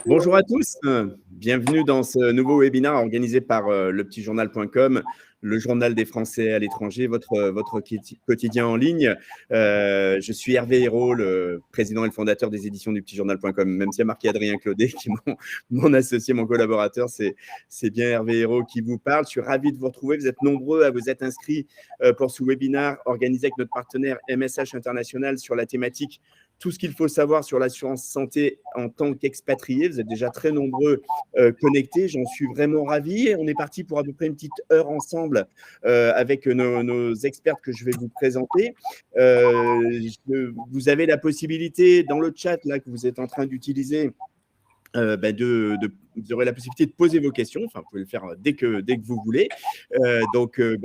Bonjour à tous, bienvenue dans ce nouveau webinaire organisé par lepetitjournal.com, le journal des Français à l'étranger, votre quotidien en ligne. Je suis Hervé Hérault, le président et le fondateur des éditions du petitjournal.com, même s'il y a marqué Adrien Claudet, qui est mon associé, mon collaborateur, c'est bien Hervé Hérault qui vous parle. Je suis ravi de vous retrouver, vous êtes nombreux à vous être inscrits pour ce webinaire organisé avec notre partenaire MSH International sur la thématique tout ce qu'il faut savoir sur l'assurance santé en tant qu'expatrié. Vous êtes déjà très nombreux connectés. J'en suis vraiment ravi. Et on est parti pour à peu près une petite heure ensemble avec nos experts que je vais vous présenter. Vous avez la possibilité dans le chat là, que vous êtes en train d'utiliser vous aurez la possibilité de poser vos questions. Enfin, vous pouvez le faire dès que vous voulez.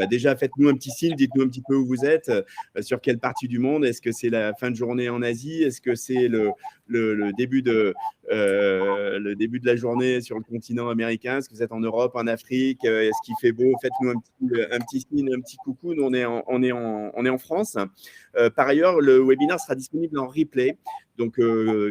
Déjà, faites-nous un petit signe, dites-nous un petit peu où vous êtes, sur quelle partie du monde. Est-ce que c'est la fin de journée en Asie? Est-ce que c'est le début de la journée sur le continent américain? Est-ce que vous êtes en Europe, en Afrique? Est-ce qu'il fait beau? Faites-nous un petit signe, un petit coucou. Nous, on est en France. Par ailleurs, le webinaire sera disponible en replay. Donc,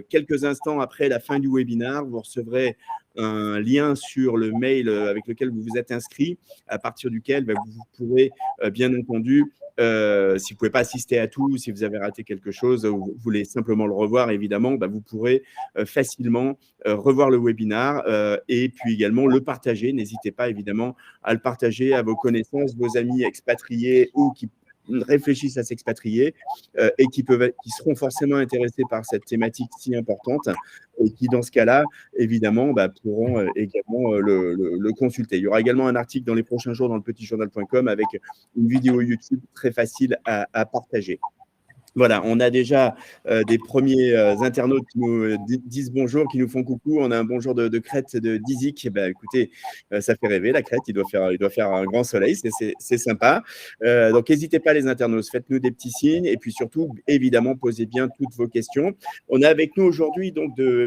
quelques instants après la fin du webinaire, vous recevrez un lien sur le mail avec lequel vous vous êtes inscrit, à partir duquel vous pourrez, bien entendu, si vous ne pouvez pas assister à tout, si vous avez raté quelque chose, ou vous voulez simplement le revoir, évidemment, vous pourrez facilement revoir le webinaire et puis également le partager. N'hésitez pas, évidemment, à le partager à vos connaissances, vos amis expatriés ou qui réfléchissent à s'expatrier et qui seront forcément intéressés par cette thématique si importante et qui, dans ce cas-là, évidemment, pourront également le consulter. Il y aura également un article dans les prochains jours dans le petitjournal.com avec une vidéo YouTube très facile à partager. Voilà, on a déjà des premiers internautes qui nous disent bonjour, qui nous font coucou. On a un bonjour de Crète, de Dizik. Écoutez, ça fait rêver, la Crète. Il doit faire un grand soleil, c'est sympa. Donc, n'hésitez pas les internautes, faites-nous des petits signes. Et puis surtout, évidemment, posez bien toutes vos questions. On a avec nous aujourd'hui donc de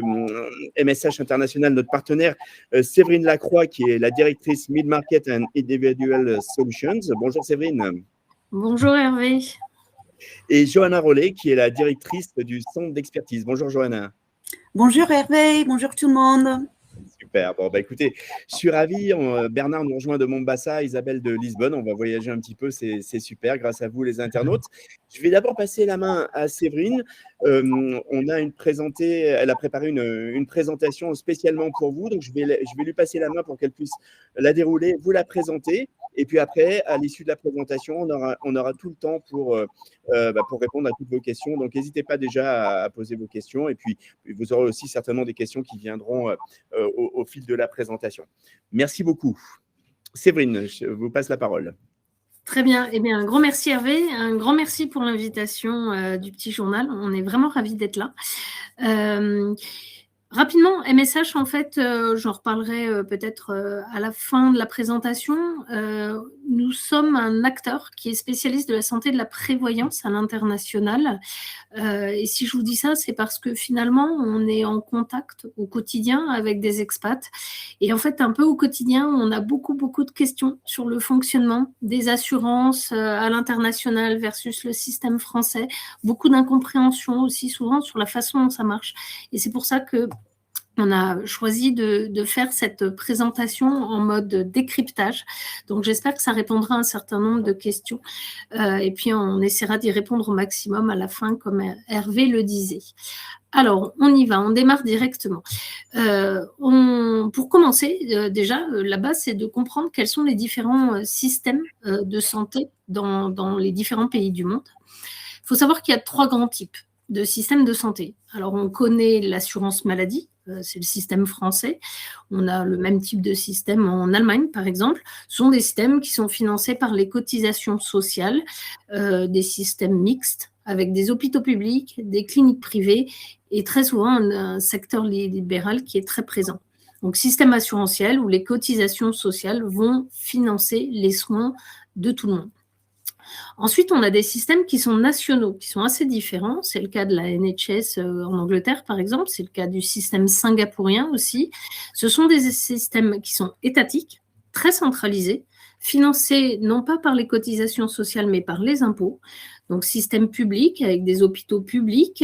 MSH International, notre partenaire, Séverine Lacroix, qui est la directrice Mid-Market and Individual Solutions. Bonjour Séverine. Bonjour Hervé. Et Johanna Rollet, qui est la directrice du centre d'expertise. Bonjour Johanna. Bonjour Hervé, bonjour tout le monde. Super. Bon, écoutez, je suis ravi. Bernard nous rejoint de Mombasa, Isabelle de Lisbonne. On va voyager un petit peu, c'est super, grâce à vous les internautes. Je vais d'abord passer la main à Séverine. Elle a préparé une présentation spécialement pour vous. Donc, je vais lui passer la main pour qu'elle puisse la dérouler, vous la présenter. Et puis après, à l'issue de la présentation, on aura tout le temps pour répondre à toutes vos questions. Donc, n'hésitez pas déjà à poser vos questions. Et puis, vous aurez aussi certainement des questions qui viendront au fil de la présentation. Merci beaucoup. Séverine, je vous passe la parole. Très bien. Eh bien, un grand merci Hervé. Un grand merci pour l'invitation du Petit Journal. On est vraiment ravis d'être là. Rapidement, MSH, en fait, j'en reparlerai peut-être à la fin de la présentation. Nous sommes un acteur qui est spécialiste de la santé et de la prévoyance à l'international. Et si je vous dis ça, c'est parce que finalement, on est en contact au quotidien avec des expats. Et en fait, un peu au quotidien, on a beaucoup de questions sur le fonctionnement des assurances à l'international versus le système français. Beaucoup d'incompréhension aussi souvent sur la façon dont ça marche. Et c'est pour ça que on a choisi de faire cette présentation en mode décryptage. Donc, j'espère que ça répondra à un certain nombre de questions. Et puis, on essaiera d'y répondre au maximum à la fin, comme Hervé le disait. Alors, on y va, on démarre directement. Pour commencer, déjà, la base, c'est de comprendre quels sont les différents systèmes de santé dans les différents pays du monde. Il faut savoir qu'il y a 3 grands types de systèmes de santé. Alors, on connaît l'assurance maladie, c'est le système français. On a le même type de système en Allemagne, par exemple. Ce sont des systèmes qui sont financés par les cotisations sociales, des systèmes mixtes avec des hôpitaux publics, des cliniques privées et très souvent un secteur libéral qui est très présent. Donc, système assurantiel où les cotisations sociales vont financer les soins de tout le monde. Ensuite, on a des systèmes qui sont nationaux, qui sont assez différents. C'est le cas de la NHS en Angleterre, par exemple. C'est le cas du système singapourien aussi. Ce sont des systèmes qui sont étatiques, très centralisés, financés non pas par les cotisations sociales, mais par les impôts. Donc, système public avec des hôpitaux publics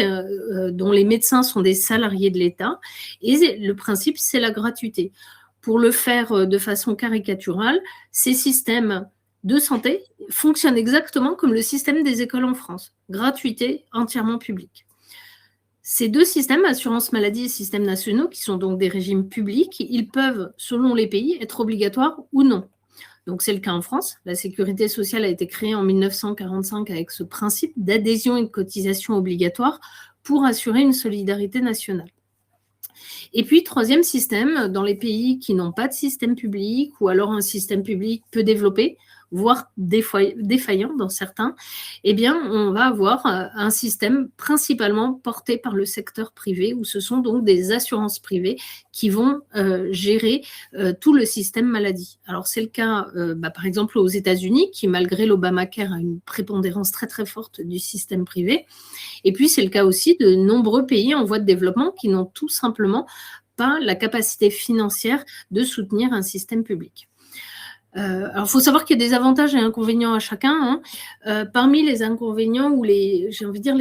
dont les médecins sont des salariés de l'État. Et le principe, c'est la gratuité. Pour le faire de façon caricaturale, ces systèmes de santé fonctionnent exactement comme le système des écoles en France. Gratuité entièrement publique. Ces deux systèmes, assurance maladie et systèmes nationaux, qui sont donc des régimes publics, ils peuvent, selon les pays, être obligatoires ou non. Donc, c'est le cas en France. La sécurité sociale a été créée en 1945 avec ce principe d'adhésion et de cotisation obligatoire pour assurer une solidarité nationale. Et puis, troisième système, dans les pays qui n'ont pas de système public ou alors un système public peu développé, voire défaillant dans certains, eh bien, on va avoir un système principalement porté par le secteur privé, où ce sont donc des assurances privées qui vont gérer tout le système maladie. Alors, c'est le cas, par exemple, aux États-Unis, qui, malgré l'Obamacare, a une prépondérance très, très forte du système privé. Et puis, c'est le cas aussi de nombreux pays en voie de développement qui n'ont tout simplement pas la capacité financière de soutenir un système public. Alors, il faut savoir qu'il y a des avantages et inconvénients à chacun. Parmi les inconvénients ou les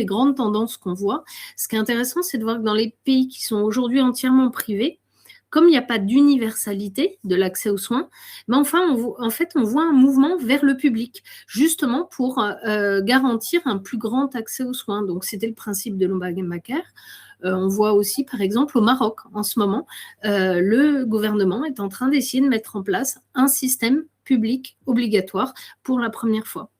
grandes tendances qu'on voit, ce qui est intéressant, c'est de voir que dans les pays qui sont aujourd'hui entièrement privés, comme il n'y a pas d'universalité de l'accès aux soins, on voit un mouvement vers le public, justement pour garantir un plus grand accès aux soins. Donc, c'était le principe de l'Obamacare. On voit aussi, par exemple, au Maroc, en ce moment, le gouvernement est en train d'essayer de mettre en place un système public obligatoire pour la première fois.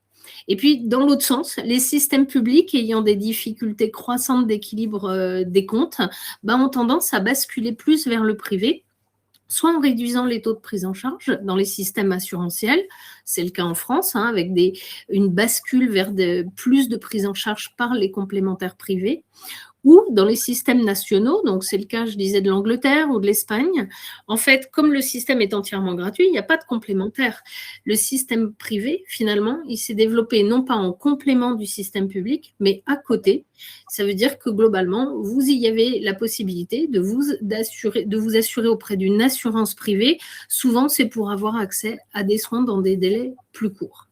Et puis, dans l'autre sens, les systèmes publics ayant des difficultés croissantes d'équilibre des comptes ont tendance à basculer plus vers le privé, soit en réduisant les taux de prise en charge dans les systèmes assurantiels, c'est le cas en France, avec une bascule vers plus de prise en charge par les complémentaires privés, ou dans les systèmes nationaux, donc c'est le cas, je disais, de l'Angleterre ou de l'Espagne. En fait, comme le système est entièrement gratuit, il n'y a pas de complémentaire. Le système privé, finalement, il s'est développé non pas en complément du système public, mais à côté. Ça veut dire que globalement, vous y avez la possibilité de vous assurer auprès d'une assurance privée. Souvent, c'est pour avoir accès à des soins dans des délais plus courts.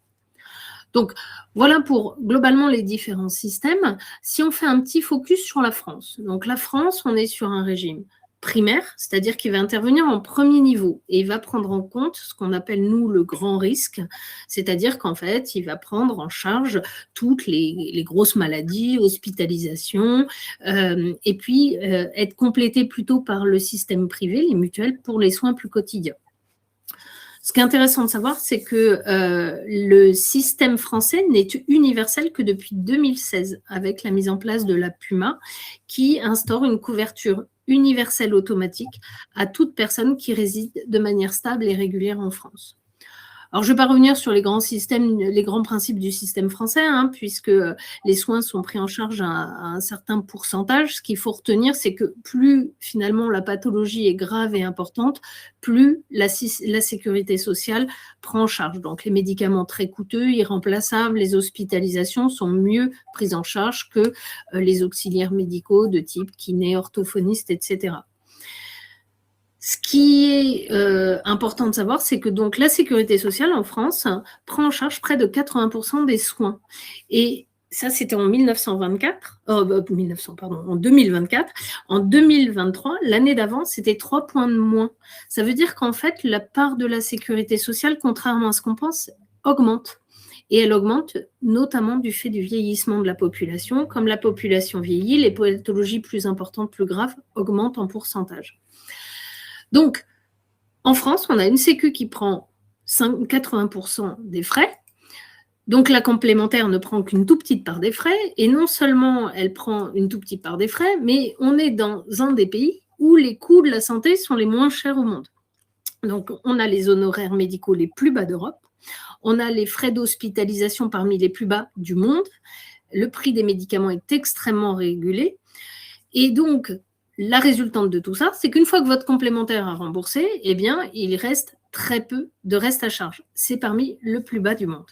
Donc, voilà pour globalement les différents systèmes. Si on fait un petit focus sur la France, donc la France, on est sur un régime primaire, c'est-à-dire qu'il va intervenir en premier niveau et il va prendre en compte ce qu'on appelle, nous, le grand risque, c'est-à-dire qu'en fait, il va prendre en charge toutes les grosses maladies, hospitalisations, et puis être complété plutôt par le système privé, les mutuelles, pour les soins plus quotidiens. Ce qui est intéressant de savoir, c'est que le système français n'est universel que depuis 2016, avec la mise en place de la PUMA, qui instaure une couverture universelle automatique à toute personne qui réside de manière stable et régulière en France. Alors, je ne vais pas revenir sur les grands principes du système français, puisque les soins sont pris en charge à un certain pourcentage. Ce qu'il faut retenir, c'est que plus finalement la pathologie est grave et importante, plus la sécurité sociale prend en charge. Donc, les médicaments très coûteux, irremplaçables, les hospitalisations sont mieux prises en charge que les auxiliaires médicaux de type kiné, orthophoniste, etc. Ce qui est important de savoir, c'est que donc la sécurité sociale en France prend en charge près de 80% des soins. Et ça, c'était en 2024. En 2023, l'année d'avant, c'était 3 points de moins. Ça veut dire qu'en fait, la part de la sécurité sociale, contrairement à ce qu'on pense, augmente. Et elle augmente notamment du fait du vieillissement de la population. Comme la population vieillit, les pathologies plus importantes, plus graves, augmentent en pourcentage. Donc, en France, on a une sécu qui prend 80% des frais. Donc, la complémentaire ne prend qu'une toute petite part des frais. Et non seulement elle prend une toute petite part des frais, mais on est dans un des pays où les coûts de la santé sont les moins chers au monde. Donc, on a les honoraires médicaux les plus bas d'Europe. On a les frais d'hospitalisation parmi les plus bas du monde. Le prix des médicaments est extrêmement régulé. Et donc, la résultante de tout ça, c'est qu'une fois que votre complémentaire a remboursé, eh bien, il reste très peu de reste à charge. C'est parmi le plus bas du monde.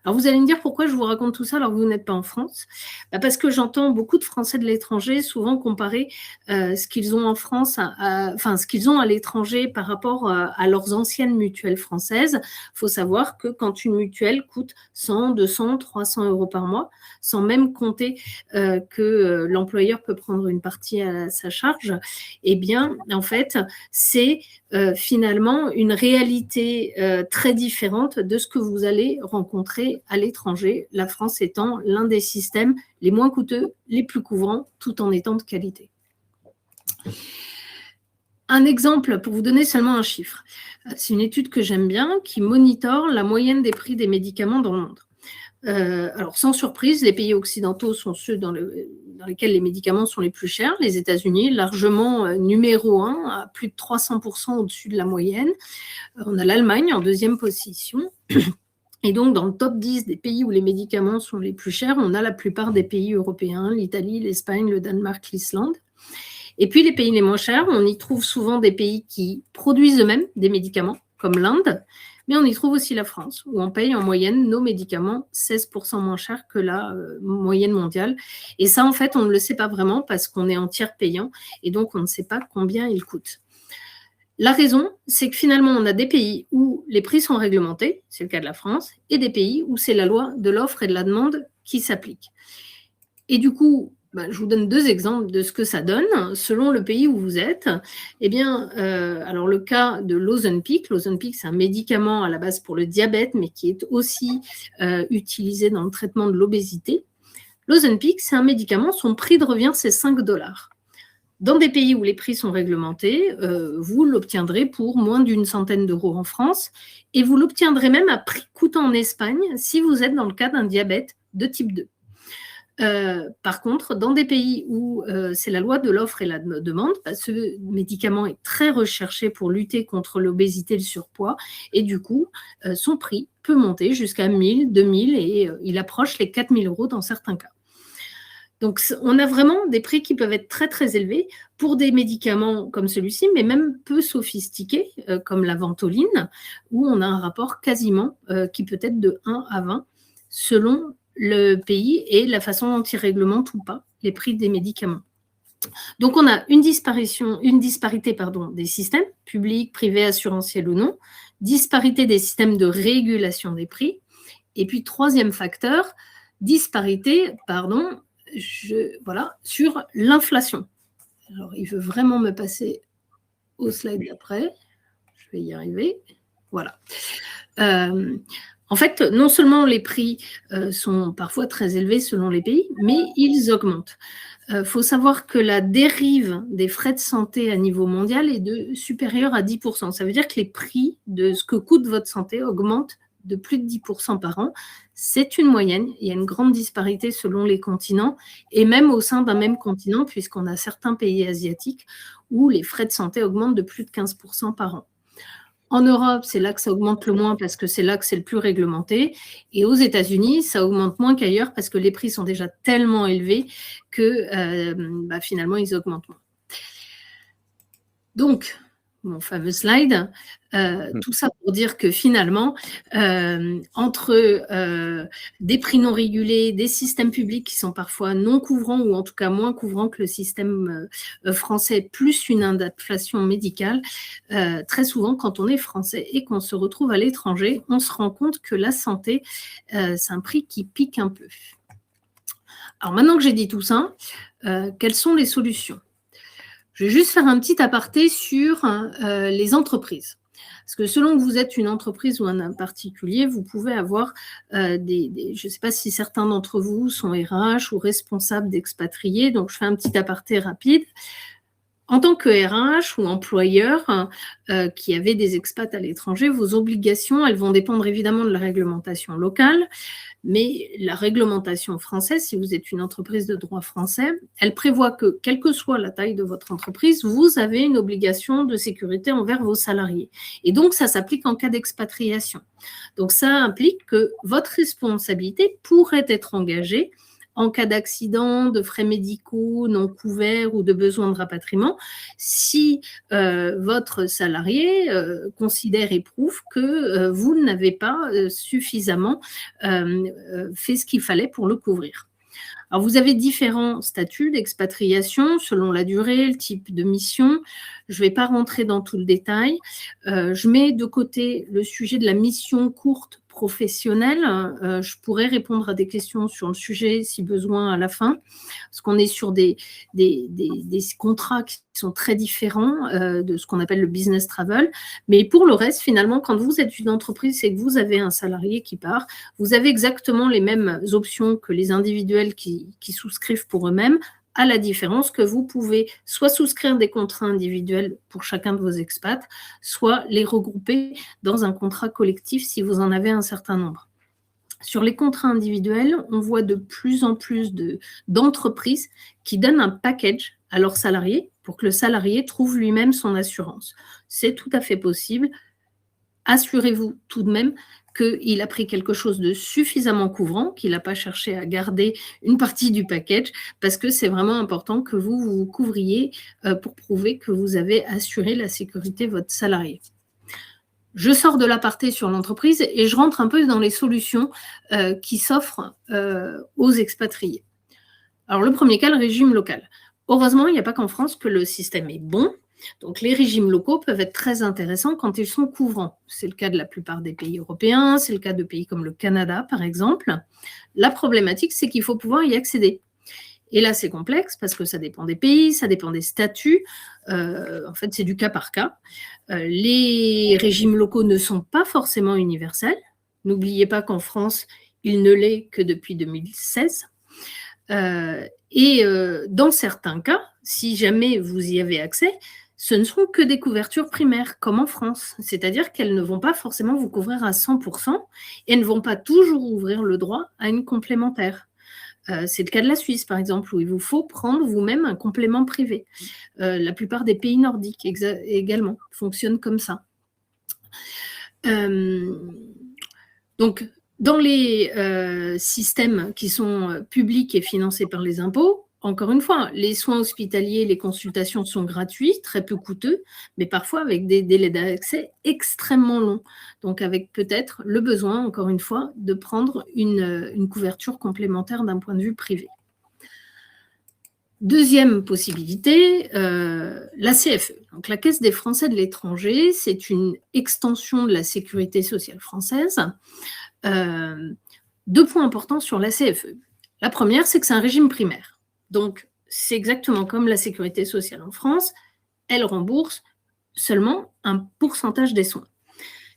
Alors, vous allez me dire pourquoi je vous raconte tout ça alors que vous n'êtes pas en France. Parce que j'entends beaucoup de Français de l'étranger souvent comparer ce qu'ils ont en France, ce qu'ils ont à l'étranger par rapport à leurs anciennes mutuelles françaises. Il faut savoir que quand une mutuelle coûte 100, 200, 300 euros par mois, sans même compter que l'employeur peut prendre une partie à sa charge, eh bien, en fait, c'est finalement une réalité très différente de ce que vous allez rencontrer à l'étranger, la France étant l'un des systèmes les moins coûteux, les plus couvrants, tout en étant de qualité. Un exemple, pour vous donner seulement un chiffre, c'est une étude que j'aime bien qui monitore la moyenne des prix des médicaments dans le monde. Alors, sans surprise, les pays occidentaux sont ceux dans lesquels les médicaments sont les plus chers. Les États-Unis, largement numéro 1, à plus de 300% au-dessus de la moyenne. On a l'Allemagne en deuxième position. Et donc, dans le top 10 des pays où les médicaments sont les plus chers, on a la plupart des pays européens, l'Italie, l'Espagne, le Danemark, l'Islande. Et puis, les pays les moins chers, on y trouve souvent des pays qui produisent eux-mêmes des médicaments, comme l'Inde, mais on y trouve aussi la France, où on paye en moyenne nos médicaments 16% moins cher que la moyenne mondiale. Et ça, en fait, on ne le sait pas vraiment parce qu'on est en tiers payant et donc on ne sait pas combien ils coûtent. La raison, c'est que finalement, on a des pays où les prix sont réglementés, c'est le cas de la France, et des pays où c'est la loi de l'offre et de la demande qui s'applique. Et du coup, je vous donne 2 exemples de ce que ça donne selon le pays où vous êtes. Eh bien, alors le cas de l'Ozempic. L'Ozempic, c'est un médicament à la base pour le diabète, mais qui est aussi utilisé dans le traitement de l'obésité. L'Ozempic, c'est un médicament, son prix de revient, c'est 5 $. Dans des pays où les prix sont réglementés, vous l'obtiendrez pour moins d'une centaine d'euros en France et vous l'obtiendrez même à prix coûtant en Espagne si vous êtes dans le cas d'un diabète de type 2. Par contre, dans des pays où c'est la loi de l'offre et la demande, ce médicament est très recherché pour lutter contre l'obésité et le surpoids et du coup, son prix peut monter jusqu'à 1000, 2000 et il approche les 4000 euros dans certains cas. Donc, on a vraiment des prix qui peuvent être très, très élevés pour des médicaments comme celui-ci, mais même peu sophistiqués, comme la ventoline, où on a un rapport quasiment qui peut être de 1 à 20, selon le pays et la façon dont il réglemente ou pas les prix des médicaments. Donc, on a une disparité des systèmes, publics, privés, assurantiels ou non, disparité des systèmes de régulation des prix, et puis, troisième facteur, disparité, sur l'inflation. Alors, il veut vraiment me passer au slide d'après. Je vais y arriver. Voilà. En fait, non seulement les prix sont parfois très élevés selon les pays, mais ils augmentent. Faut savoir que la dérive des frais de santé à niveau mondial est supérieure à 10%. Ça veut dire que les prix de ce que coûte votre santé augmentent de plus de 10% par an. C'est une moyenne. Il y a une grande disparité selon les continents et même au sein d'un même continent, puisqu'on a certains pays asiatiques où les frais de santé augmentent de plus de 15% par an. En Europe, c'est là que ça augmente le moins parce que c'est là que c'est le plus réglementé. Et aux États-Unis, ça augmente moins qu'ailleurs parce que les prix sont déjà tellement élevés que finalement, ils augmentent moins. Donc, mon fameux slide, tout ça pour dire que finalement, entre des prix non régulés, des systèmes publics qui sont parfois non couvrants ou en tout cas moins couvrants que le système français, plus une inflation médicale, très souvent quand on est français et qu'on se retrouve à l'étranger, on se rend compte que la santé, c'est un prix qui pique un peu. Alors maintenant que j'ai dit tout ça, quelles sont les solutions ? Je vais juste faire un petit aparté sur les entreprises. Parce que selon que vous êtes une entreprise ou un particulier, vous pouvez avoir je ne sais pas si certains d'entre vous sont RH ou responsables d'expatriés, donc je fais un petit aparté rapide. En tant que RH ou employeur qui avait des expats à l'étranger, vos obligations, elles vont dépendre évidemment de la réglementation locale, mais la réglementation française, si vous êtes une entreprise de droit français, elle prévoit que, quelle que soit la taille de votre entreprise, vous avez une obligation de sécurité envers vos salariés. Et donc, ça s'applique en cas d'expatriation. Donc, ça implique que votre responsabilité pourrait être engagée en cas d'accident, de frais médicaux non couverts ou de besoin de rapatriement, si votre salarié considère et prouve que vous n'avez pas suffisamment fait ce qu'il fallait pour le couvrir. Alors, vous avez différents statuts d'expatriation selon la durée, le type de mission. Je ne vais pas rentrer dans tout le détail. Je mets de côté le sujet de la mission courte professionnelle. Je pourrais répondre à des questions sur le sujet si besoin à la fin, parce qu'on est sur des contrats qui sont très différents de ce qu'on appelle le business travel. Mais pour le reste, finalement, quand vous êtes une entreprise et que vous avez un salarié qui part, vous avez exactement les mêmes options que les individuels qui souscrivent pour eux-mêmes, à la différence que vous pouvez soit souscrire des contrats individuels pour chacun de vos expats, soit les regrouper dans un contrat collectif si vous en avez un certain nombre. Sur les contrats individuels, on voit de plus en plus d'entreprises qui donnent un package à leurs salariés pour que le salarié trouve lui-même son assurance. C'est tout à fait possible. Assurez-vous tout de même qu'il a pris quelque chose de suffisamment couvrant, qu'il n'a pas cherché à garder une partie du package, parce que c'est vraiment important que vous vous couvriez pour prouver que vous avez assuré la sécurité de votre salarié. Je sors de l'aparté sur l'entreprise et je rentre un peu dans les solutions qui s'offrent aux expatriés. Alors, le premier cas, le régime local. Heureusement, il n'y a pas qu'en France que le système est bon. Donc, les régimes locaux peuvent être très intéressants quand ils sont couvrants. C'est le cas de la plupart des pays européens, c'est le cas de pays comme le Canada, par exemple. La problématique, c'est qu'il faut pouvoir y accéder. Et là, c'est complexe parce que ça dépend des pays, ça dépend des statuts. En fait, c'est du cas par cas. Les régimes locaux ne sont pas forcément universels. N'oubliez pas qu'en France, il ne l'est que depuis 2016. Dans certains cas, si jamais vous y avez accès, ce ne seront que des couvertures primaires, comme en France. C'est-à-dire qu'elles ne vont pas forcément vous couvrir à 100% et elles ne vont pas toujours ouvrir le droit à une complémentaire. C'est le cas de la Suisse, par exemple, où il vous faut prendre vous-même un complément privé. La plupart des pays nordiques également fonctionnent comme ça. Donc, dans les systèmes qui sont publics et financés par les impôts, encore une fois, les soins hospitaliers, les consultations sont gratuits, très peu coûteux, mais parfois avec des délais d'accès extrêmement longs. Donc, avec peut-être le besoin, encore une fois, de prendre une couverture complémentaire d'un point de vue privé. Deuxième possibilité, la CFE. Donc, la Caisse des Français de l'étranger, c'est une extension de la sécurité sociale française. 2 points importants sur la CFE. La première, c'est que c'est un régime primaire. Donc, c'est exactement comme la sécurité sociale en France, elle rembourse seulement un pourcentage des soins.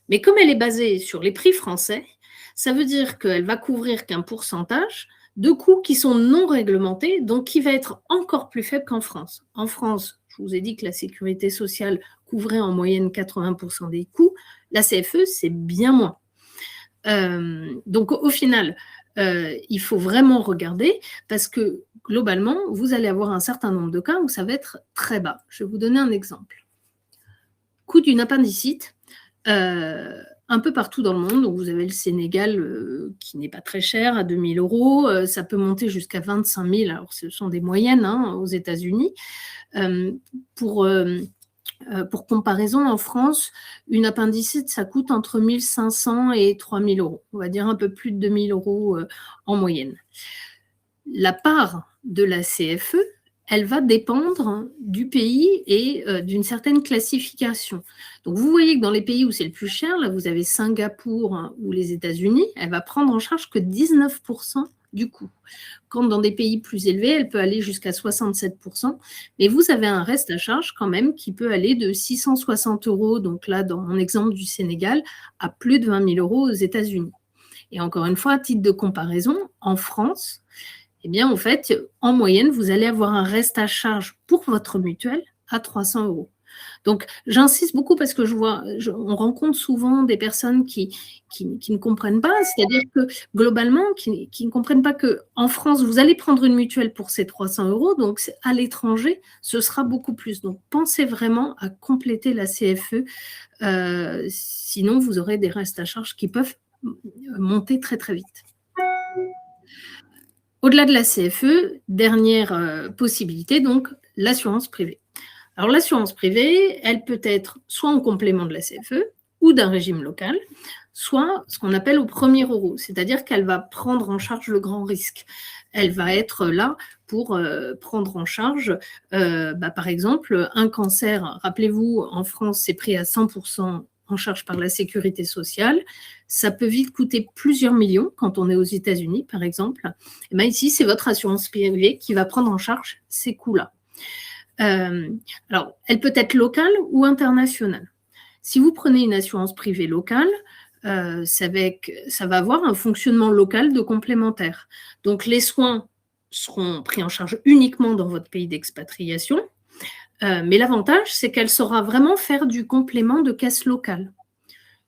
Mais comme elle est basée sur les prix français, ça veut dire qu'elle va couvrir qu'un pourcentage de coûts qui sont non réglementés, donc qui va être encore plus faible qu'en France. En France, je vous ai dit que la sécurité sociale couvrait en moyenne 80% des coûts. La CFE, c'est bien moins. Donc, au final, il faut vraiment regarder parce que globalement, vous allez avoir un certain nombre de cas où ça va être très bas. Je vais vous donner un exemple. Coût d'une appendicite, un peu partout dans le monde. Donc, vous avez le Sénégal qui n'est pas très cher, à 2 000 €. Ça peut monter jusqu'à 25 000. Alors, ce sont des moyennes aux États-Unis. Pour comparaison, en France, une appendicite, ça coûte entre 1 500 et 3 000 €. On va dire un peu plus de 2 000 € en moyenne. La part de la CFE, elle va dépendre du pays et d'une certaine classification. Donc, vous voyez que dans les pays où c'est le plus cher, là, vous avez Singapour ou les États-Unis, elle va prendre en charge que 19% du coût. Quand dans des pays plus élevés, elle peut aller jusqu'à 67%, mais vous avez un reste à charge quand même qui peut aller de 660 €, donc là, dans mon exemple du Sénégal, à plus de 20 000 € aux États-Unis. Et encore une fois, à titre de comparaison, en France, eh bien, en fait, en moyenne, vous allez avoir un reste à charge pour votre mutuelle à 300 €. Donc, j'insiste beaucoup parce que on rencontre souvent des personnes qui ne comprennent pas, c'est-à-dire que globalement, qui ne comprennent pas qu'en France, vous allez prendre une mutuelle pour ces 300 €, donc à l'étranger, ce sera beaucoup plus. Donc, pensez vraiment à compléter la CFE, sinon vous aurez des restes à charge qui peuvent monter très très vite. Au-delà de la CFE, dernière possibilité, donc l'assurance privée. Alors l'assurance privée, elle peut être soit en complément de la CFE ou d'un régime local, soit ce qu'on appelle au premier euro, c'est-à-dire qu'elle va prendre en charge le grand risque. Elle va être là pour prendre en charge, par exemple, un cancer. Rappelez-vous, en France, c'est pris à 100% en charge par la sécurité sociale. Ça peut vite coûter plusieurs millions quand on est aux États-Unis, par exemple. Et bien ici, c'est votre assurance privée qui va prendre en charge ces coûts-là. Alors, elle peut être locale ou internationale. Si vous prenez une assurance privée locale, ça va avoir un fonctionnement local de complémentaire. Donc, les soins seront pris en charge uniquement dans votre pays d'expatriation, mais l'avantage, c'est qu'elle saura vraiment faire du complément de caisse locale.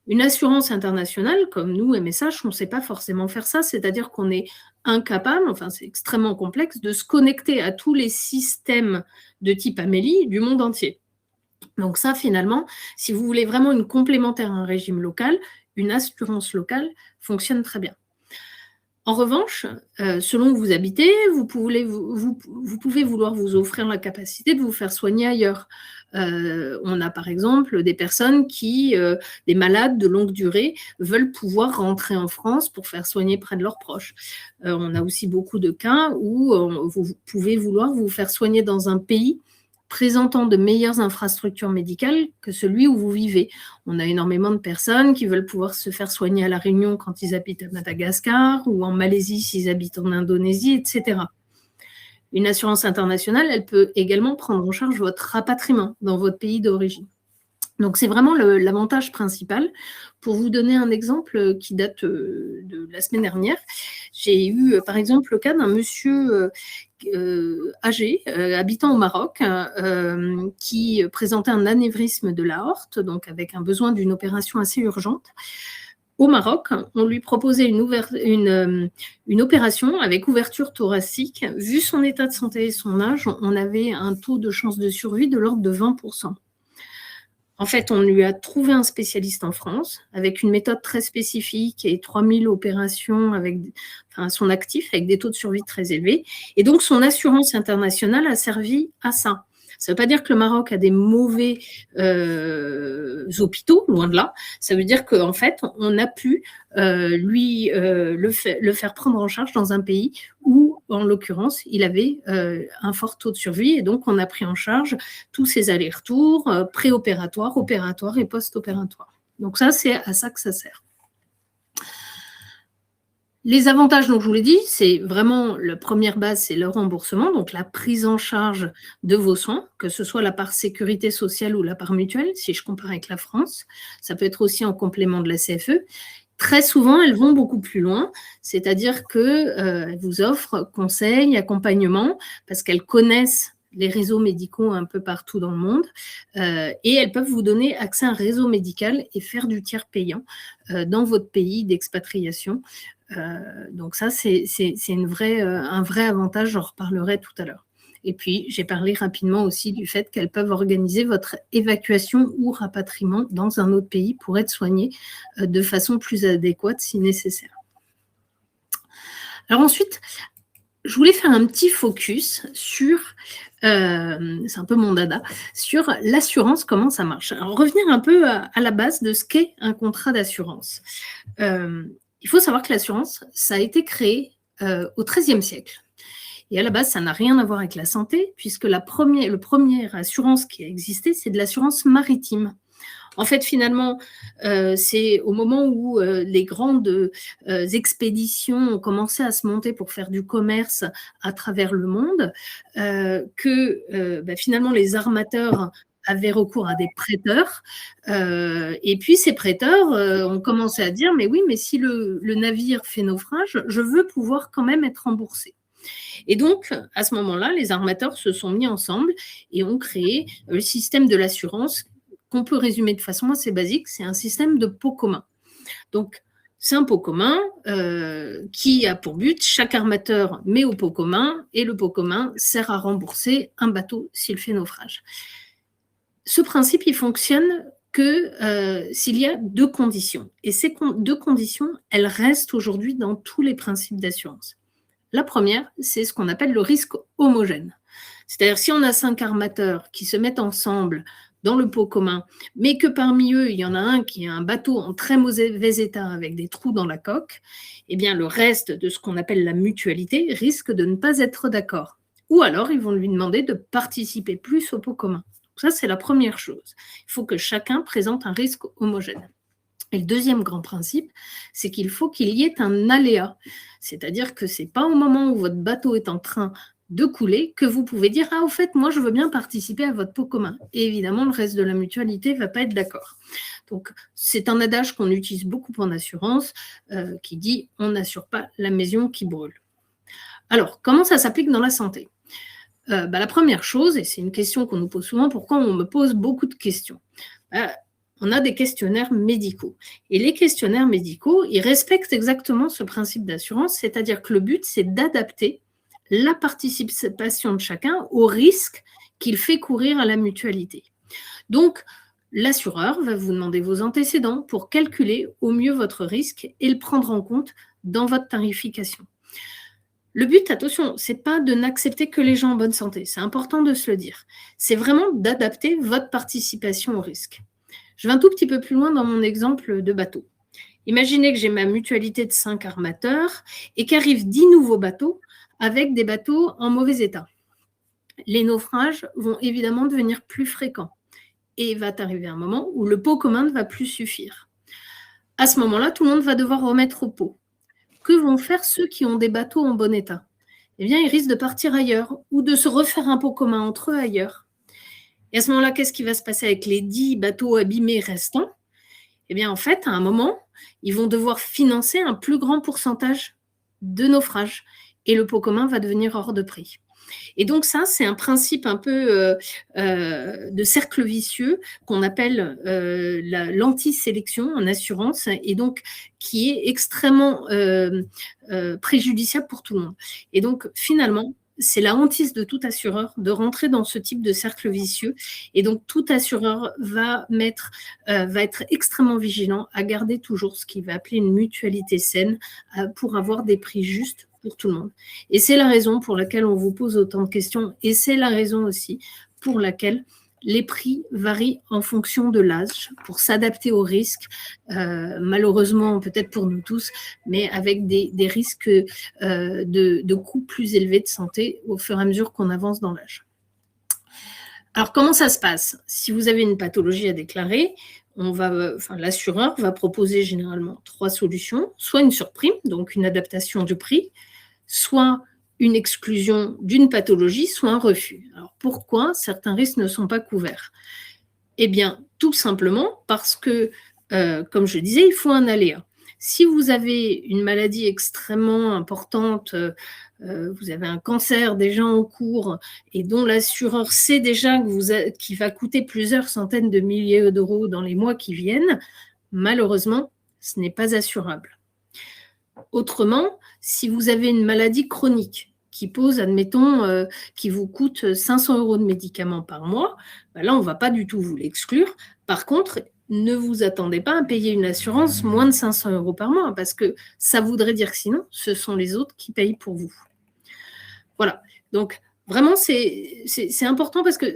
Une assurance internationale, comme nous, MSH, on ne sait pas forcément faire ça, c'est-à-dire qu'on est incapable, enfin c'est extrêmement complexe, de se connecter à tous les systèmes de type Amélie du monde entier. Donc ça, finalement, si vous voulez vraiment une complémentaire à un régime local, une assurance locale fonctionne très bien. En revanche, selon où vous habitez, vous pouvez vouloir vous offrir la capacité de vous faire soigner ailleurs. On a par exemple des personnes des malades de longue durée, veulent pouvoir rentrer en France pour faire soigner près de leurs proches. On a aussi beaucoup de cas où vous pouvez vouloir vous faire soigner dans un pays présentant de meilleures infrastructures médicales que celui où vous vivez. On a énormément de personnes qui veulent pouvoir se faire soigner à La Réunion quand ils habitent à Madagascar ou en Malaisie s'ils habitent en Indonésie, etc. Une assurance internationale, elle peut également prendre en charge votre rapatriement dans votre pays d'origine. Donc, c'est vraiment l'avantage principal. Pour vous donner un exemple qui date de la semaine dernière, j'ai eu par exemple le cas d'un monsieur âgé, habitant au Maroc, qui présentait un anévrisme de l'aorte, donc avec un besoin d'une opération assez urgente. Au Maroc, on lui proposait une opération avec ouverture thoracique. Vu son état de santé et son âge, on avait un taux de chance de survie de l'ordre de 20%. En fait, on lui a trouvé un spécialiste en France avec une méthode très spécifique et 3000 opérations à son actif avec des taux de survie très élevés. Et donc, son assurance internationale a servi à ça. Ça ne veut pas dire que le Maroc a des mauvais hôpitaux, loin de là. Ça veut dire qu'en fait, on a pu le faire prendre en charge dans un pays où, en l'occurrence, il avait un fort taux de survie. Et donc, on a pris en charge tous ces allers-retours préopératoires, opératoires et post-opératoires. Donc ça, c'est à ça que ça sert. Les avantages, donc je vous l'ai dit, c'est vraiment la première base, c'est le remboursement, donc la prise en charge de vos soins, que ce soit la part sécurité sociale ou la part mutuelle, si je compare avec la France. Ça peut être aussi en complément de la CFE. Très souvent, elles vont beaucoup plus loin, c'est-à-dire qu'elles vous offrent conseils, accompagnement, parce qu'elles connaissent les réseaux médicaux un peu partout dans le monde, et elles peuvent vous donner accès à un réseau médical et faire du tiers payant dans votre pays d'expatriation. Donc ça, c'est un vrai avantage, j'en reparlerai tout à l'heure. Et puis, j'ai parlé rapidement aussi du fait qu'elles peuvent organiser votre évacuation ou rapatriement dans un autre pays pour être soigné de façon plus adéquate si nécessaire. Alors ensuite, je voulais faire un petit focus sur, c'est un peu mon dada, sur l'assurance, comment ça marche. Alors, revenir un peu à la base de ce qu'est un contrat d'assurance. Il faut savoir que l'assurance, ça a été créé au XIIIe siècle. Et à la base, ça n'a rien à voir avec la santé, puisque le première assurance qui a existé, c'est de l'assurance maritime. En fait, finalement, c'est au moment où les grandes expéditions ont commencé à se monter pour faire du commerce à travers le monde, que finalement les armateurs avaient recours à des prêteurs. Et puis, ces prêteurs ont commencé à dire « Mais oui, mais si le navire fait naufrage, je veux pouvoir quand même être remboursé. » Et donc, à ce moment-là, les armateurs se sont mis ensemble et ont créé le système de l'assurance qu'on peut résumer de façon assez basique, c'est un système de pot commun. Donc, c'est un pot commun qui a pour but, chaque armateur met au pot commun et le pot commun sert à rembourser un bateau s'il fait naufrage. Ce principe, il fonctionne que s'il y a deux conditions. Et ces deux conditions, elles restent aujourd'hui dans tous les principes d'assurance. La première, c'est ce qu'on appelle le risque homogène. C'est-à-dire si on a 5 armateurs qui se mettent ensemble dans le pot commun, mais que parmi eux, il y en a un qui a un bateau en très mauvais état avec des trous dans la coque, eh bien le reste de ce qu'on appelle la mutualité risque de ne pas être d'accord. Ou alors, ils vont lui demander de participer plus au pot commun. Ça, c'est la première chose. Il faut que chacun présente un risque homogène. Et le deuxième grand principe, c'est qu'il faut qu'il y ait un aléa. C'est-à-dire que ce n'est pas au moment où votre bateau est en train de couler que vous pouvez dire « Ah, au fait, moi, je veux bien participer à votre pot commun ». Et évidemment, le reste de la mutualité ne va pas être d'accord. Donc, c'est un adage qu'on utilise beaucoup en assurance qui dit « On n'assure pas la maison qui brûle ». Alors, comment ça s'applique dans la santé ? La première chose, et c'est une question qu'on nous pose souvent, pourquoi on me pose beaucoup de questions ? On a des questionnaires médicaux. Et les questionnaires médicaux, ils respectent exactement ce principe d'assurance, c'est-à-dire que le but, c'est d'adapter la participation de chacun au risque qu'il fait courir à la mutualité. Donc, l'assureur va vous demander vos antécédents pour calculer au mieux votre risque et le prendre en compte dans votre tarification. Le but, attention, c'est pas de n'accepter que les gens en bonne santé, c'est important de se le dire. C'est vraiment d'adapter votre participation au risque. Je vais un tout petit peu plus loin dans mon exemple de bateau. Imaginez que j'ai ma mutualité de 5 armateurs et qu'arrivent 10 nouveaux bateaux avec des bateaux en mauvais état. Les naufrages vont évidemment devenir plus fréquents et il va arriver un moment où le pot commun ne va plus suffire. À ce moment-là, tout le monde va devoir remettre au pot. Que vont faire ceux qui ont des bateaux en bon état ? Eh bien, ils risquent de partir ailleurs ou de se refaire un pot commun entre eux ailleurs. Et à ce moment-là, qu'est-ce qui va se passer avec les 10 bateaux abîmés restants ? Eh bien, en fait, à un moment, ils vont devoir financer un plus grand pourcentage de naufrages et le pot commun va devenir hors de prix. Et donc ça, c'est un principe un peu de cercle vicieux qu'on appelle l'anti-sélection en assurance et donc qui est extrêmement préjudiciable pour tout le monde. Et donc finalement, c'est la hantise de tout assureur de rentrer dans ce type de cercle vicieux. Et donc, tout assureur va être extrêmement vigilant à garder toujours ce qu'il va appeler une mutualité saine pour avoir des prix justes pour tout le monde. Et c'est la raison pour laquelle on vous pose autant de questions et c'est la raison aussi pour laquelle les prix varient en fonction de l'âge pour s'adapter aux risques, malheureusement peut-être pour nous tous, mais avec des risques de coûts plus élevés de santé au fur et à mesure qu'on avance dans l'âge. Alors comment ça se passe ? Si vous avez une pathologie à déclarer, l'assureur va proposer généralement 3 solutions, soit une surprime, donc une adaptation du prix, soit une exclusion d'une pathologie, soit un refus. Alors pourquoi certains risques ne sont pas couverts ? Eh bien, tout simplement parce que, comme je disais, il faut un aléa. Si vous avez une maladie extrêmement importante, vous avez un cancer déjà en cours et dont l'assureur sait déjà qu'il va coûter plusieurs centaines de milliers d'euros dans les mois qui viennent, malheureusement, ce n'est pas assurable. Autrement, si vous avez une maladie chronique qui pose, admettons, qui vous coûte 500 € de médicaments par mois, là, on ne va pas du tout vous l'exclure. Par contre, ne vous attendez pas à payer une assurance moins de 500 € par mois, parce que ça voudrait dire que sinon, ce sont les autres qui payent pour vous. Voilà. Donc, vraiment, c'est important parce que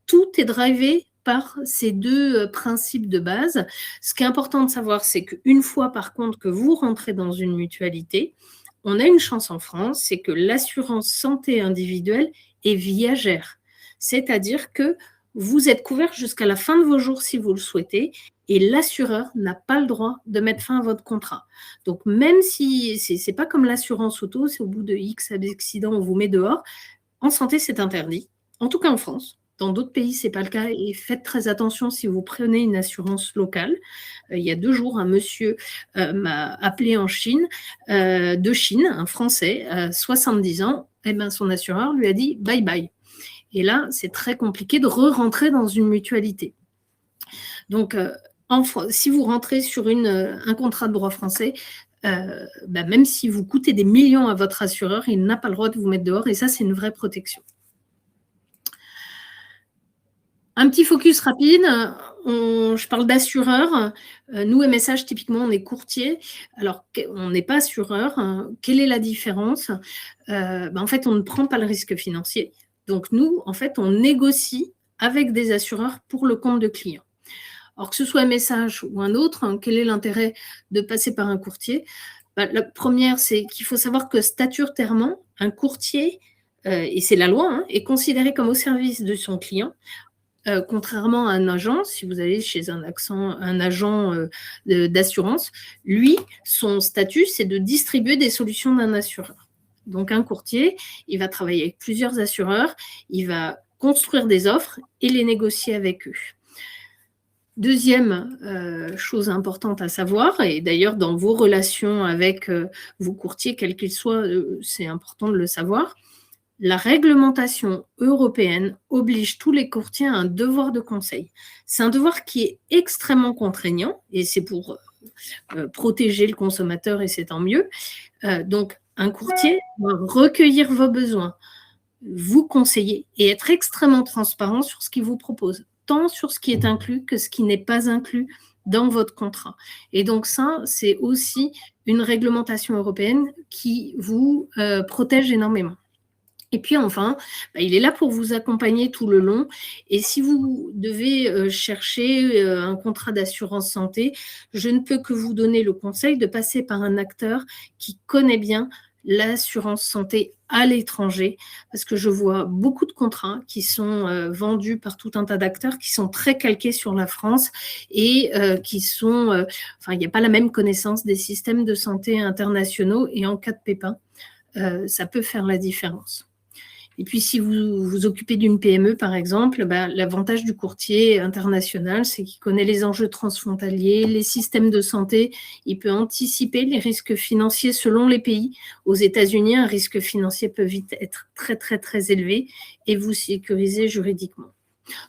tout est drivé par ces 2 principes de base. Ce qui est important de savoir, c'est qu'une fois, par contre, que vous rentrez dans une mutualité, on a une chance en France, c'est que l'assurance santé individuelle est viagère. C'est-à-dire que vous êtes couvert jusqu'à la fin de vos jours si vous le souhaitez et l'assureur n'a pas le droit de mettre fin à votre contrat. Donc, même si c'est pas comme l'assurance auto, c'est au bout de X accidents, on vous met dehors. En santé, c'est interdit, en tout cas en France. Dans d'autres pays, ce n'est pas le cas et faites très attention si vous prenez une assurance locale. Il y a 2 jours, un monsieur m'a appelé de Chine, un Français, 70 ans, et son assureur lui a dit « bye bye ». Et là, c'est très compliqué de re-rentrer dans une mutualité. Donc, si vous rentrez sur un contrat de droit français, même si vous coûtez des millions à votre assureur, il n'a pas le droit de vous mettre dehors et ça, c'est une vraie protection. Un petit focus rapide. je parle d'assureur. Nous, MSH, typiquement, on est courtier. Alors, on n'est pas assureur. Quelle est la différence? En fait, on ne prend pas le risque financier. Donc, nous, en fait, on négocie avec des assureurs pour le compte de clients. Alors, que ce soit MSH ou un autre, quel est l'intérêt de passer par un courtier? La première, c'est qu'il faut savoir que statutairement, un courtier, et c'est la loi, est considéré comme au service de son client. Contrairement à un agent, si vous allez chez un agent d'assurance, lui, son statut, c'est de distribuer des solutions d'un assureur. Donc, un courtier, il va travailler avec plusieurs assureurs, il va construire des offres et les négocier avec eux. Deuxième chose importante à savoir, et d'ailleurs dans vos relations avec vos courtiers, quels qu'ils soient, c'est important de le savoir, la réglementation européenne oblige tous les courtiers à un devoir de conseil. C'est un devoir qui est extrêmement contraignant, et c'est pour protéger le consommateur, et c'est tant mieux. Donc, un courtier doit recueillir vos besoins, vous conseiller et être extrêmement transparent sur ce qu'il vous propose, tant sur ce qui est inclus que ce qui n'est pas inclus dans votre contrat. Et donc ça, c'est aussi une réglementation européenne qui vous protège énormément. Et puis enfin, il est là pour vous accompagner tout le long. Et si vous devez chercher un contrat d'assurance santé, je ne peux que vous donner le conseil de passer par un acteur qui connaît bien l'assurance santé à l'étranger, parce que je vois beaucoup de contrats qui sont vendus par tout un tas d'acteurs qui sont très calqués sur la France et qui sont, il n'y a pas la même connaissance des systèmes de santé internationaux et en cas de pépin, ça peut faire la différence. Et puis, si vous vous occupez d'une PME, par exemple, l'avantage du courtier international, c'est qu'il connaît les enjeux transfrontaliers, les systèmes de santé. Il peut anticiper les risques financiers selon les pays. Aux États-Unis, un risque financier peut vite être très, très, très élevé et vous sécuriser juridiquement.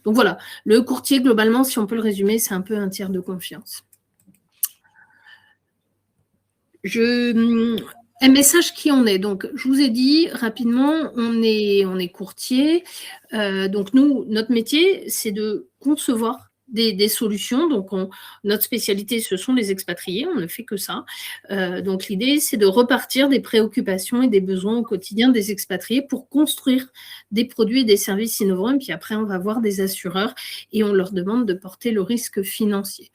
Donc voilà, le courtier, globalement, si on peut le résumer, c'est un peu un tiers de confiance. MSH, qui on est? Donc, je vous ai dit rapidement, on est courtier. Donc, nous, notre métier, c'est de concevoir des solutions. Donc, notre spécialité, ce sont les expatriés. On ne fait que ça. Donc, l'idée, c'est de repartir des préoccupations et des besoins au quotidien des expatriés pour construire des produits et des services innovants. Et puis après, on va voir des assureurs et on leur demande de porter le risque financier.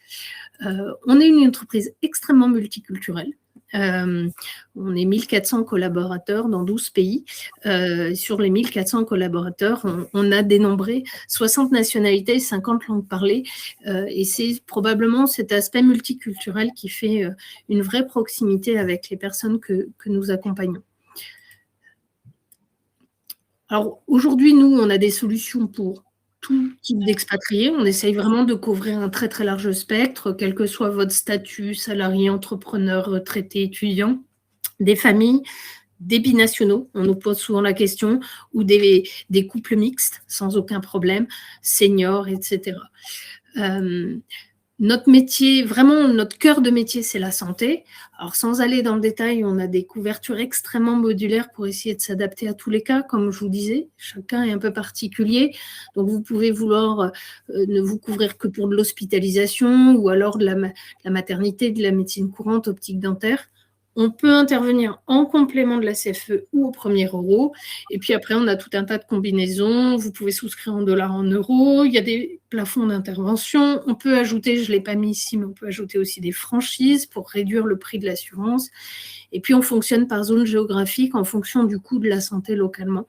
On est une entreprise extrêmement multiculturelle. On est 1400 collaborateurs dans 12 pays. Sur les 1400 collaborateurs, on a dénombré 60 nationalités, 50 langues parlées. Et c'est probablement cet aspect multiculturel qui fait une vraie proximité avec les personnes que nous accompagnons. Alors aujourd'hui, nous, on a des solutions pour tout type d'expatriés. On essaye vraiment de couvrir un très, très large spectre, quel que soit votre statut, salarié, entrepreneur, retraité, étudiant, des familles, des binationaux, on nous pose souvent la question, ou des couples mixtes, sans aucun problème, seniors, etc. Notre métier, vraiment notre cœur de métier, c'est la santé. Alors sans aller dans le détail, on a des couvertures extrêmement modulaires pour essayer de s'adapter à tous les cas, comme je vous disais, chacun est un peu particulier. Donc vous pouvez vouloir ne vous couvrir que pour de l'hospitalisation ou alors de la maternité, de la médecine courante, optique dentaire. On peut intervenir en complément de la CFE ou au premier euro. Et puis après, on a tout un tas de combinaisons. Vous pouvez souscrire en dollars, en euros. Il y a des plafonds d'intervention. On peut ajouter, je ne l'ai pas mis ici, mais on peut ajouter aussi des franchises pour réduire le prix de l'assurance. Et puis, on fonctionne par zone géographique en fonction du coût de la santé localement.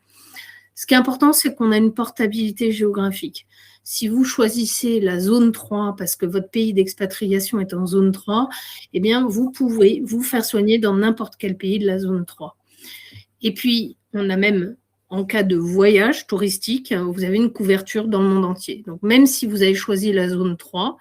Ce qui est important, c'est qu'on a une portabilité géographique. Si vous choisissez la zone 3 parce que votre pays d'expatriation est en zone 3, eh bien, vous pouvez vous faire soigner dans n'importe quel pays de la zone 3. Et puis, on a même, en cas de voyage touristique, vous avez une couverture dans le monde entier. Donc, même si vous avez choisi la zone 3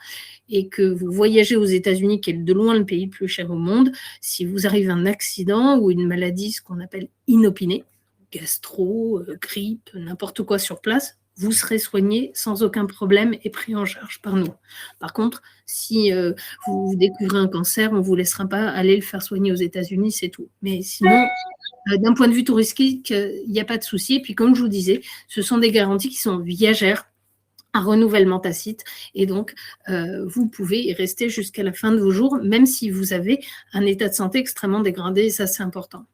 et que vous voyagez aux États-Unis, qui est de loin le pays le plus cher au monde, si vous arrive un accident ou une maladie, ce qu'on appelle inopinée, gastro, grippe, n'importe quoi sur place, vous serez soigné sans aucun problème et pris en charge par nous. Par contre, si vous découvrez un cancer, on ne vous laissera pas aller le faire soigner aux États-Unis, c'est tout. Mais sinon, d'un point de vue touristique, il n'y a pas de souci. Et puis, comme je vous disais, ce sont des garanties qui sont viagères un renouvellement tacite et donc vous pouvez y rester jusqu'à la fin de vos jours, même si vous avez un état de santé extrêmement dégradé, et ça c'est important.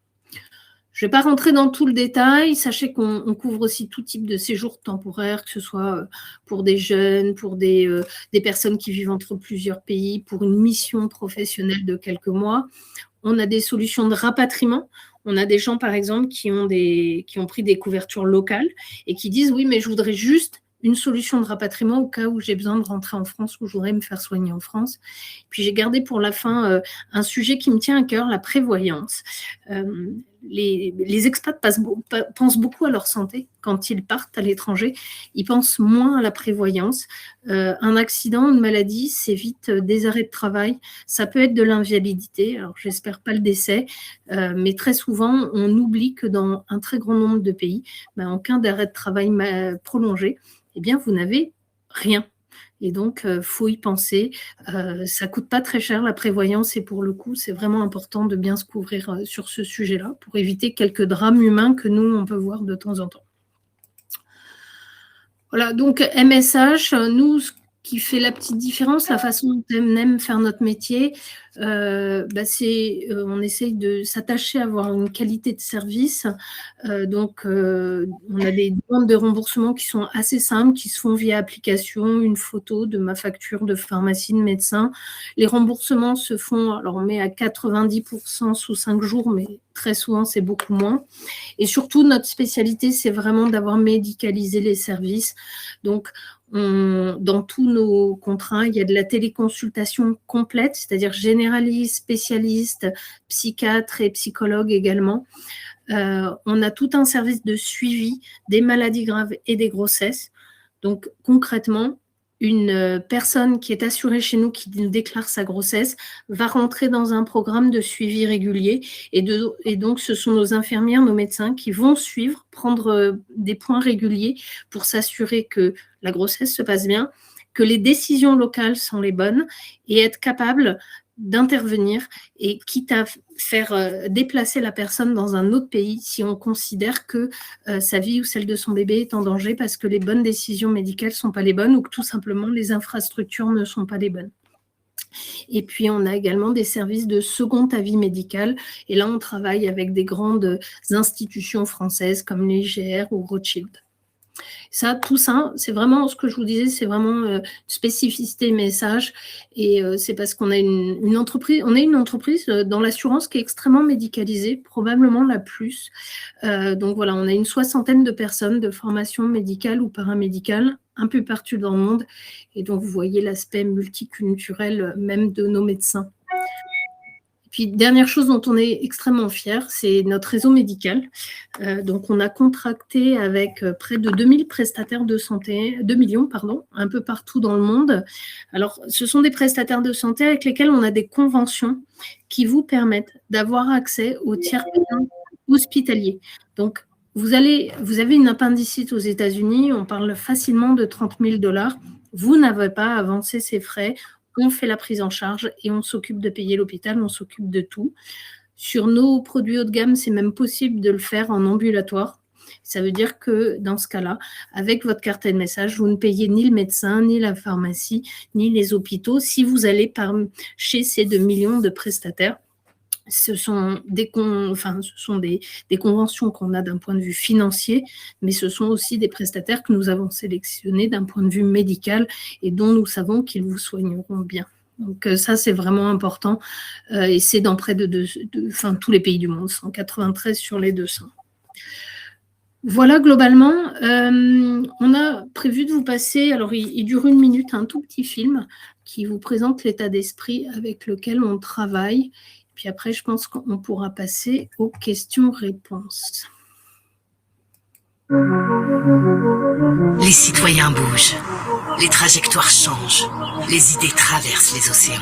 Je ne vais pas rentrer dans tout le détail, sachez qu'on couvre aussi tout type de séjour temporaire, que ce soit pour des jeunes, pour des personnes qui vivent entre plusieurs pays, pour une mission professionnelle de quelques mois. On a des solutions de rapatriement. On a des gens, par exemple, qui ont pris des couvertures locales et qui disent « Oui, mais je voudrais juste une solution de rapatriement au cas où j'ai besoin de rentrer en France ou je voudrais me faire soigner en France. » Puis j'ai gardé pour la fin un sujet qui me tient à cœur, la prévoyance. Les expats pensent beaucoup à leur santé quand ils partent à l'étranger. Ils pensent moins à la prévoyance. Un accident, une maladie, c'est vite des arrêts de travail. Ça peut être de l'invalidité. Alors, j'espère pas le décès, mais très souvent, on oublie que dans un très grand nombre de pays, en cas d'arrêt de travail prolongé, eh bien, vous n'avez rien. Et donc, faut y penser. Ça coûte pas très cher, la prévoyance, et pour le coup, c'est vraiment important de bien se couvrir sur ce sujet-là pour éviter quelques drames humains que nous, on peut voir de temps en temps. Voilà, donc MSH, nous, ce qui fait la petite différence, la façon dont on aime faire notre métier, c'est on essaye de s'attacher à avoir une qualité de service. Donc, on a des demandes de remboursement qui sont assez simples, qui se font via application, une photo de ma facture de pharmacie, de médecin. Les remboursements se font, alors on met à 90% sous 5 jours, mais très souvent, c'est beaucoup moins. Et surtout, notre spécialité, c'est vraiment d'avoir médicalisé les services. Donc, dans tous nos contrats, il y a de la téléconsultation complète, c'est-à-dire généraliste, spécialiste, psychiatre et psychologue également. On a tout un service de suivi des maladies graves et des grossesses. Donc, concrètement, une personne qui est assurée chez nous, qui déclare sa grossesse, va rentrer dans un programme de suivi régulier. Et donc, ce sont nos infirmières, nos médecins qui vont suivre, prendre des points réguliers pour s'assurer que la grossesse se passe bien, que les décisions locales sont les bonnes et être capable d'intervenir et quitte à faire déplacer la personne dans un autre pays si on considère que sa vie ou celle de son bébé est en danger parce que les bonnes décisions médicales ne sont pas les bonnes ou que tout simplement les infrastructures ne sont pas les bonnes. Et puis, on a également des services de second avis médical. Et là, on travaille avec des grandes institutions françaises comme l'IGR ou Rothschild. Ça, tout ça, c'est vraiment ce que je vous disais, c'est vraiment spécificité message. Et c'est parce qu'on a une entreprise, dans l'assurance qui est extrêmement médicalisée, probablement la plus. Donc voilà, on a une 60aine de personnes de formation médicale ou paramédicale un peu partout dans le monde. Et donc, vous voyez l'aspect multiculturel même de nos médecins. Puis, dernière chose dont on est extrêmement fiers, c'est notre réseau médical. Donc, on a contracté avec près de 2000 prestataires de santé, 2 millions, pardon, un peu partout dans le monde. Alors, ce sont des prestataires de santé avec lesquels on a des conventions qui vous permettent d'avoir accès aux tiers payants hospitaliers. Donc, vous avez une appendicite aux États-Unis, on parle facilement de 30 000 $. Vous n'avez pas à avancer ces frais. On fait la prise en charge et on s'occupe de payer l'hôpital, on s'occupe de tout. Sur nos produits haut de gamme, c'est même possible de le faire en ambulatoire. Ça veut dire que dans ce cas-là, avec votre carte de message, vous ne payez ni le médecin, ni la pharmacie, ni les hôpitaux si vous allez chez ces 2 millions de prestataires. Ce sont des conventions qu'on a d'un point de vue financier, mais ce sont aussi des prestataires que nous avons sélectionnés d'un point de vue médical et dont nous savons qu'ils vous soigneront bien. Donc ça, c'est vraiment important et c'est dans près de tous les pays du monde, 193 sur les 200. Voilà, globalement, on a prévu de vous passer, alors il dure 1 minute, un tout petit film qui vous présente l'état d'esprit avec lequel on travaille. Puis après, je pense qu'on pourra passer aux questions-réponses. Les citoyens bougent, les trajectoires changent, les idées traversent les océans.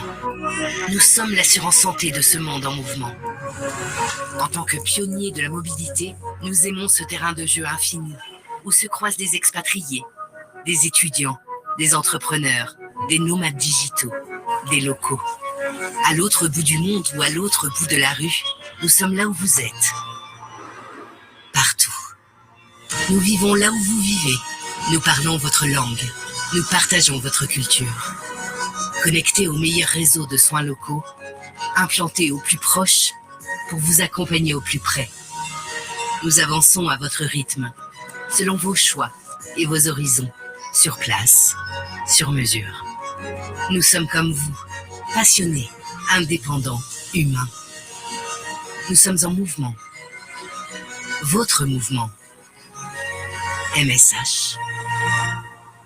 Nous sommes l'assurance santé de ce monde en mouvement. En tant que pionniers de la mobilité, nous aimons ce terrain de jeu infini où se croisent des expatriés, des étudiants, des entrepreneurs, des nomades digitaux, des locaux. À l'autre bout du monde ou à l'autre bout de la rue, nous sommes là où vous êtes. Partout. Nous vivons là où vous vivez. Nous parlons votre langue. Nous partageons votre culture. Connectés au meilleur réseau de soins locaux, implantés au plus proche pour vous accompagner au plus près. Nous avançons à votre rythme, selon vos choix et vos horizons, sur place, sur mesure. Nous sommes comme vous, passionnés, indépendants, humains. Nous sommes en mouvement. Votre mouvement. MSH.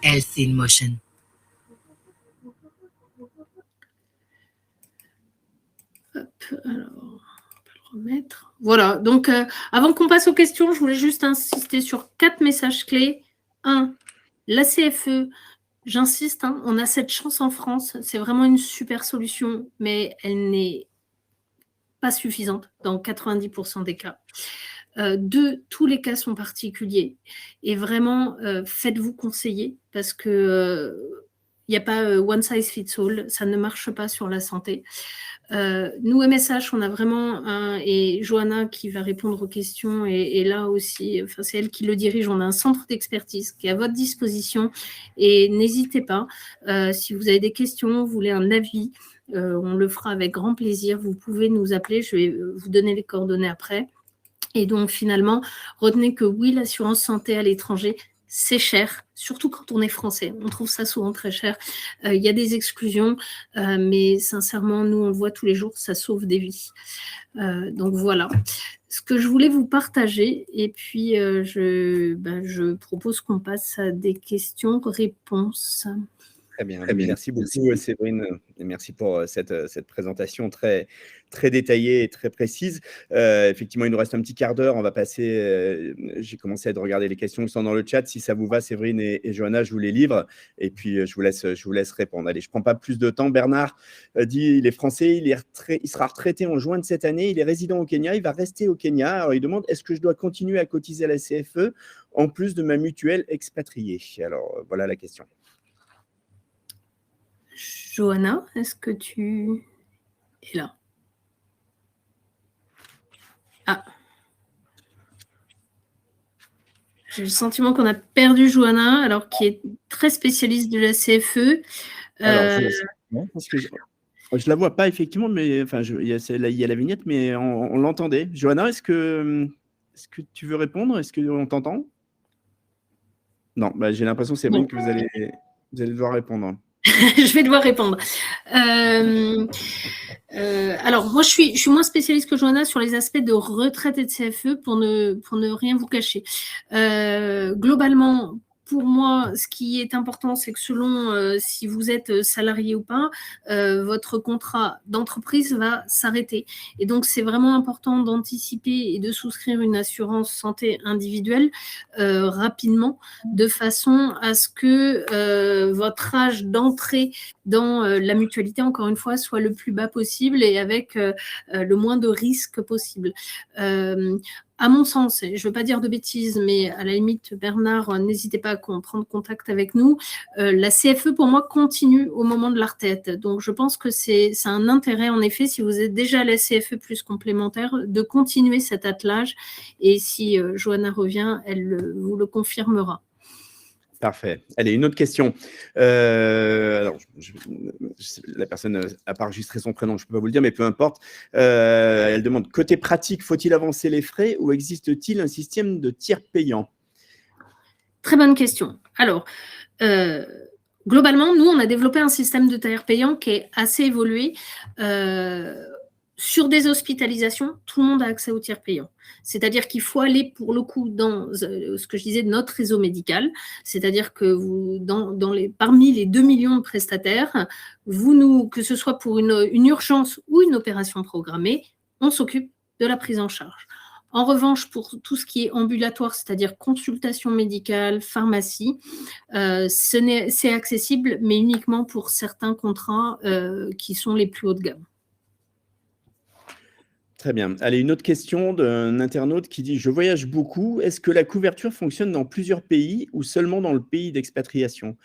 Health in Motion. Hop, alors, on peut le remettre. Voilà, donc avant qu'on passe aux questions, je voulais juste insister sur 4 messages clés. 1, la CFE, j'insiste, hein, on a cette chance en France, c'est vraiment une super solution, mais elle n'est pas suffisante dans 90% des cas. 2, tous les cas sont particuliers et vraiment faites-vous conseiller parce que il n'y a pas one size fits all, ça ne marche pas sur la santé. Nous, MSH, on a vraiment et Johanna qui va répondre aux questions et là aussi, enfin, c'est elle qui le dirige, on a un centre d'expertise qui est à votre disposition et n'hésitez pas, si vous avez des questions, vous voulez un avis, on le fera avec grand plaisir, vous pouvez nous appeler, je vais vous donner les coordonnées après. Et donc, finalement, retenez que oui, l'assurance santé à l'étranger, c'est cher, surtout quand on est français. On trouve ça souvent très cher. Il y a des exclusions, mais sincèrement, nous, on le voit tous les jours, ça sauve des vies. Donc, voilà. Ce que je voulais vous partager, et puis je propose qu'on passe à des questions-réponses. Très bien. Merci beaucoup, Séverine. Et merci pour cette présentation très, très détaillée et très précise. Effectivement, il nous reste un petit quart d'heure. On va passer. J'ai commencé à regarder les questions qui sont dans le chat. Si ça vous va, Séverine et Johanna, je vous les livre. Et puis, je vous laisse répondre. Allez, je ne prends pas plus de temps. Bernard dit il est français, il sera retraité en juin de cette année. Il est résident au Kenya. Il va rester au Kenya. Alors, il demande est-ce que je dois continuer à cotiser à la CFE en plus de ma mutuelle expatriée? Alors, voilà la question. Johanna, est-ce que tu es là? Ah. J'ai le sentiment qu'on a perdu Johanna, alors qui est très spécialiste de la CFE. Alors, je la vois pas effectivement, mais enfin, il y a la vignette, mais on l'entendait. Johanna, est-ce que tu veux répondre? Est-ce qu'on t'entend? Non, j'ai l'impression, Séverine, que vous allez devoir répondre. Je vais devoir répondre. Alors, moi, je suis moins spécialiste que Johanna sur les aspects de retraite et de CFE pour ne rien vous cacher. Globalement, pour moi, ce qui est important, c'est que selon si vous êtes salarié ou pas, votre contrat d'entreprise va s'arrêter. Et donc, c'est vraiment important d'anticiper et de souscrire une assurance santé individuelle rapidement, de façon à ce que votre âge d'entrée dans la mutualité, encore une fois, soit le plus bas possible et avec le moins de risques possible. À mon sens, je ne veux pas dire de bêtises, mais à la limite, Bernard, n'hésitez pas à prendre contact avec nous. La CFE, pour moi, continue au moment de la retraite. Donc, je pense que c'est un intérêt, en effet, si vous êtes déjà à la CFE plus complémentaire, de continuer cet attelage. Et si Johanna revient, elle vous le confirmera. Parfait. Allez, une autre question. Alors, la personne n'a pas enregistré son prénom, je ne peux pas vous le dire, mais peu importe. Elle demande, côté pratique, faut-il avancer les frais ou existe-t-il un système de tiers payant? Très bonne question. Alors, globalement, nous, on a développé un système de tiers payant qui est assez évolué. Sur des hospitalisations, tout le monde a accès au tiers payant. C'est-à-dire qu'il faut aller, pour le coup, dans ce que je disais, notre réseau médical. C'est-à-dire que parmi les 2 millions de prestataires, que ce soit pour une urgence ou une opération programmée, on s'occupe de la prise en charge. En revanche, pour tout ce qui est ambulatoire, c'est-à-dire consultation médicale, pharmacie, c'est accessible, mais uniquement pour certains contrats qui sont les plus haut de gamme. Très bien. Allez, une autre question d'un internaute qui dit « Je voyage beaucoup. Est-ce que la couverture fonctionne dans plusieurs pays ou seulement dans le pays d'expatriation ?»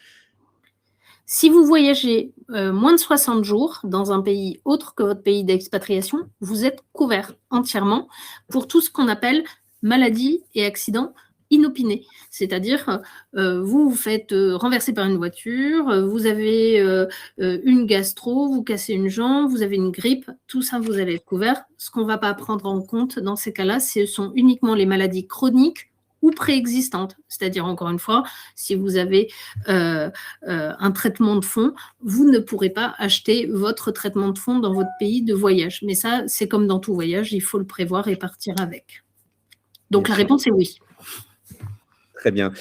Si vous voyagez moins de 60 jours dans un pays autre que votre pays d'expatriation, vous êtes couvert entièrement pour tout ce qu'on appelle maladie et accident inopiné, c'est-à-dire vous vous faites renverser par une voiture, vous avez une gastro, vous cassez une jambe, vous avez une grippe, tout ça vous allez être couvert. Ce qu'on ne va pas prendre en compte dans ces cas-là, ce sont uniquement les maladies chroniques ou préexistantes. C'est-à-dire, encore une fois, si vous avez un traitement de fond, vous ne pourrez pas acheter votre traitement de fond dans votre pays de voyage. Mais ça, c'est comme dans tout voyage, il faut le prévoir et partir avec. Donc, la réponse est oui. Très bien.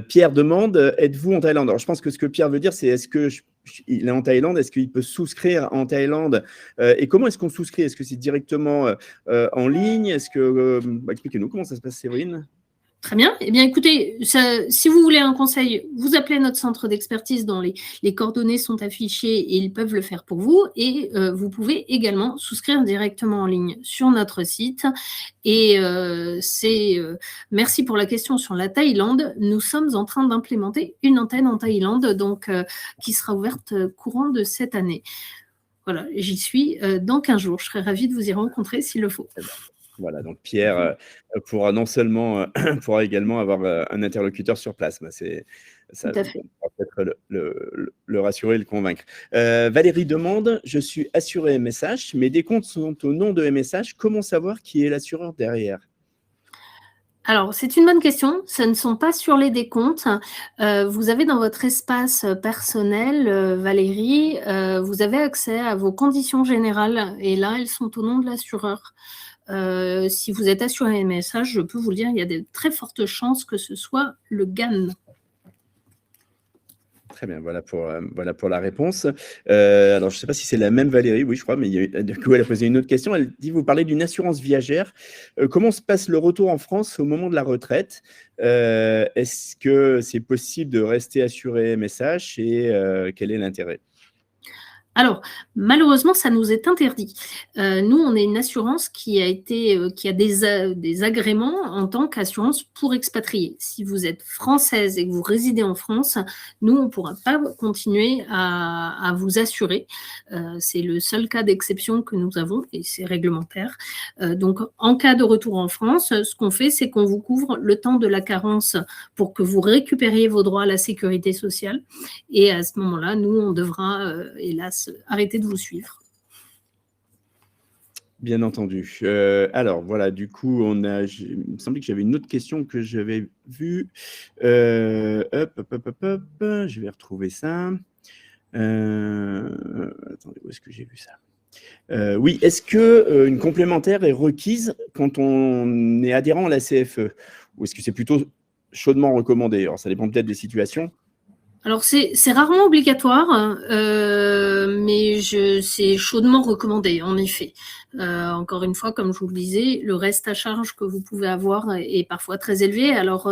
Pierre demande, êtes-vous en Thaïlande? Alors, je pense que ce que Pierre veut dire, c'est est-ce qu'il est en Thaïlande? Est-ce qu'il peut souscrire en Thaïlande? Et comment est-ce qu'on souscrit? Est-ce que c'est directement en ligne? Est-ce que expliquez-nous comment ça se passe, Séverine. Très bien. Eh bien, écoutez, si vous voulez un conseil, vous appelez notre centre d'expertise dont les coordonnées sont affichées et ils peuvent le faire pour vous. Et vous pouvez également souscrire directement en ligne sur notre site. Et merci pour la question sur la Thaïlande. Nous sommes en train d'implémenter une antenne en Thaïlande, donc qui sera ouverte courant de cette année. Voilà, j'y suis dans 15 jours. Je serai ravie de vous y rencontrer s'il le faut. Voilà, donc Pierre pourra pourra également avoir un interlocuteur sur place. Ça va peut-être le rassurer et le convaincre. Valérie demande, je suis assuré MSH, mes décomptes sont au nom de MSH. Comment savoir qui est l'assureur derrière? Alors, c'est une bonne question. Ce ne sont pas sur les décomptes. Vous avez dans votre espace personnel, Valérie, vous avez accès à vos conditions générales. Et là, elles sont au nom de l'assureur. Si vous êtes assuré MSH, je peux vous le dire, il y a de très fortes chances que ce soit le GAN. Très bien, voilà pour la réponse. Alors, je ne sais pas si c'est la même Valérie, oui, je crois, mais du coup, elle a posé une autre question. Elle dit, vous parlez d'une assurance viagère. Comment se passe le retour en France au moment de la retraite? Est-ce que c'est possible de rester assuré MSH et quel est l'intérêt? Alors, malheureusement, ça nous est interdit. Nous, on est une assurance qui a des agréments en tant qu'assurance pour expatriés. Si vous êtes française et que vous résidez en France, nous, on ne pourra pas continuer à vous assurer. C'est le seul cas d'exception que nous avons et c'est réglementaire. Donc, en cas de retour en France, ce qu'on fait, c'est qu'on vous couvre le temps de la carence pour que vous récupériez vos droits à la sécurité sociale. Et à ce moment-là, nous, on devra, hélas, arrêter de vous suivre. Bien entendu. Alors, voilà, du coup, il me semblait que j'avais une autre question que j'avais vue. Je vais retrouver ça. Attendez, où est-ce que j'ai vu ça? Oui, est-ce qu'une complémentaire est requise quand on est adhérent à la CFE? Ou est-ce que c'est plutôt chaudement recommandé? Alors, ça dépend peut-être des situations. Alors, c'est rarement obligatoire, mais c'est chaudement recommandé, en effet. Encore une fois, comme je vous le disais, le reste à charge que vous pouvez avoir est parfois très élevé. Alors,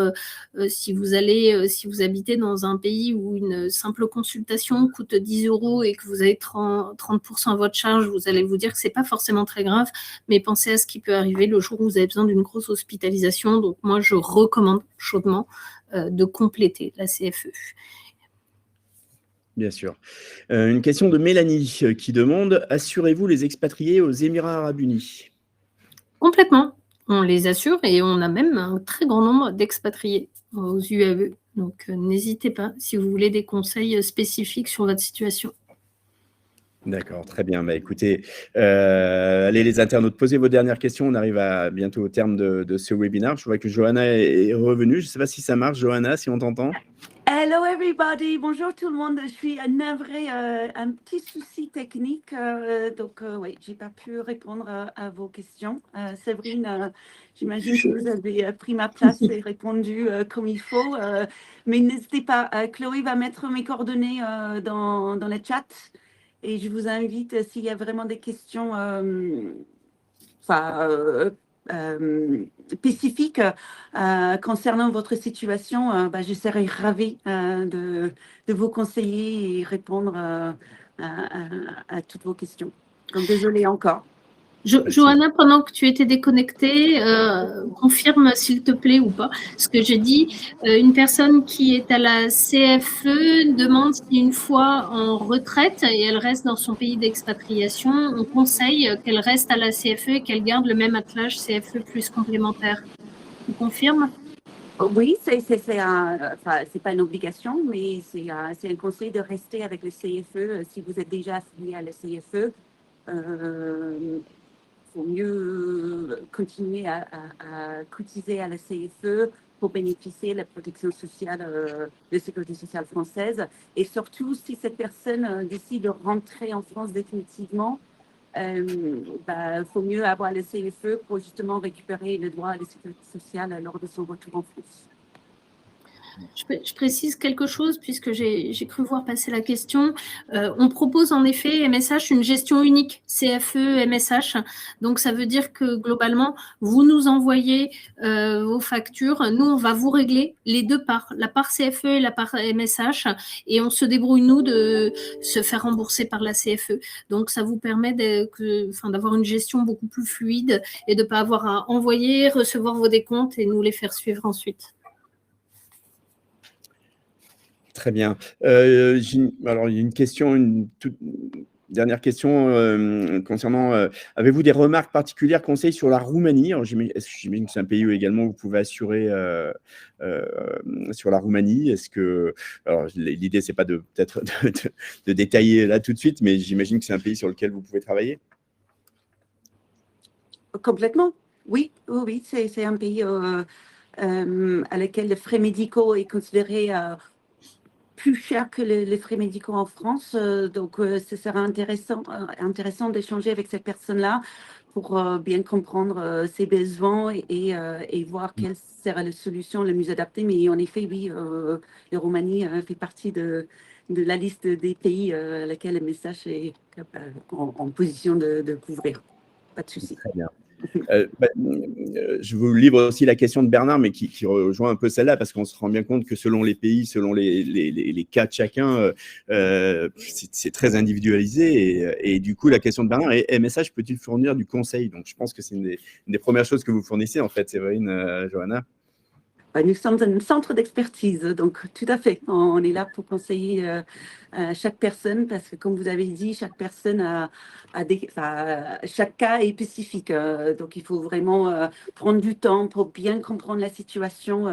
si vous habitez dans un pays où une simple consultation coûte 10 € et que vous avez 30% à votre charge, vous allez vous dire que ce n'est pas forcément très grave, mais pensez à ce qui peut arriver le jour où vous avez besoin d'une grosse hospitalisation. Donc, moi, je recommande chaudement de compléter la CFE. Bien sûr. Une question de Mélanie qui demande, assurez-vous les expatriés aux Émirats Arabes Unis? Complètement. On les assure et on a même un très grand nombre d'expatriés aux UAE. Donc, n'hésitez pas si vous voulez des conseils spécifiques sur votre situation. D'accord, très bien. Écoutez, allez les internautes, posez vos dernières questions. On arrive bientôt au terme de ce webinaire. Je vois que Johanna est revenue. Je ne sais pas si ça marche, Johanna, si on t'entend. Hello everybody, bonjour tout le monde. Je suis navrée, un petit souci technique, donc oui, j'ai pas pu répondre à vos questions. Séverine, j'imagine que vous avez pris ma place et répondu comme il faut, mais n'hésitez pas, Chloé va mettre mes coordonnées dans le chat et je vous invite, s'il y a vraiment des questions spécifiques concernant votre situation, je serai ravie de vous conseiller et répondre à toutes vos questions. Donc, désolée encore. Johanna, pendant que tu étais déconnectée, confirme s'il te plaît ou pas ce que j'ai dit. Une personne qui est à la CFE demande si une fois en retraite et elle reste dans son pays d'expatriation, on conseille qu'elle reste à la CFE et qu'elle garde le même attelage CFE plus complémentaire. Tu confirmes? Oui, c'est pas une obligation, mais c'est un conseil de rester avec le CFE. Si vous êtes déjà affilié à la CFE, il faut mieux continuer à cotiser à la CFE pour bénéficier de la protection sociale, de sécurité sociale française. Et surtout, si cette personne décide de rentrer en France définitivement, faut mieux avoir le CFE pour justement récupérer le droit à la sécurité sociale lors de son retour en France. Je précise quelque chose puisque j'ai cru voir passer la question. On propose en effet MSH une gestion unique CFE MSH. Donc ça veut dire que globalement vous nous envoyez vos factures. Nous on va vous régler les deux parts, la part CFE et la part MSH, et on se débrouille nous de se faire rembourser par la CFE. Donc ça vous permet d'avoir une gestion beaucoup plus fluide et de ne pas avoir à envoyer, recevoir vos décomptes et nous les faire suivre ensuite. Très bien. Alors, il y a une question, une dernière question concernant, avez-vous des remarques particulières, conseils sur la Roumanie? J'imagine que c'est un pays où également vous pouvez assurer sur la Roumanie. Alors, l'idée, c'est pas peut-être de détailler là tout de suite, mais j'imagine que c'est un pays sur lequel vous pouvez travailler. Complètement. Oui, c'est un pays à lequel les frais médicaux est considéré plus cher que les frais médicaux en France. Donc, ce sera intéressant d'échanger avec cette personne-là pour bien comprendre ses besoins et voir quelle sera la solution la mieux adaptée. Mais en effet, oui, la Roumanie fait partie de la liste des pays à laquelle le message est en position de couvrir. Pas de souci. Très bien. Je vous livre aussi la question de Bernard, mais qui rejoint un peu celle-là, parce qu'on se rend bien compte que selon les pays, selon les cas de chacun, c'est très individualisé. Et du coup, la question de Bernard est MSH peut-il fournir du conseil? Donc, je pense que c'est une des premières choses que vous fournissez, en fait, Séverine, Johanna. Nous sommes un centre d'expertise, donc tout à fait. On est là pour conseiller chaque personne, parce que comme vous avez dit, chaque personne chaque cas est spécifique. Donc il faut vraiment prendre du temps pour bien comprendre la situation,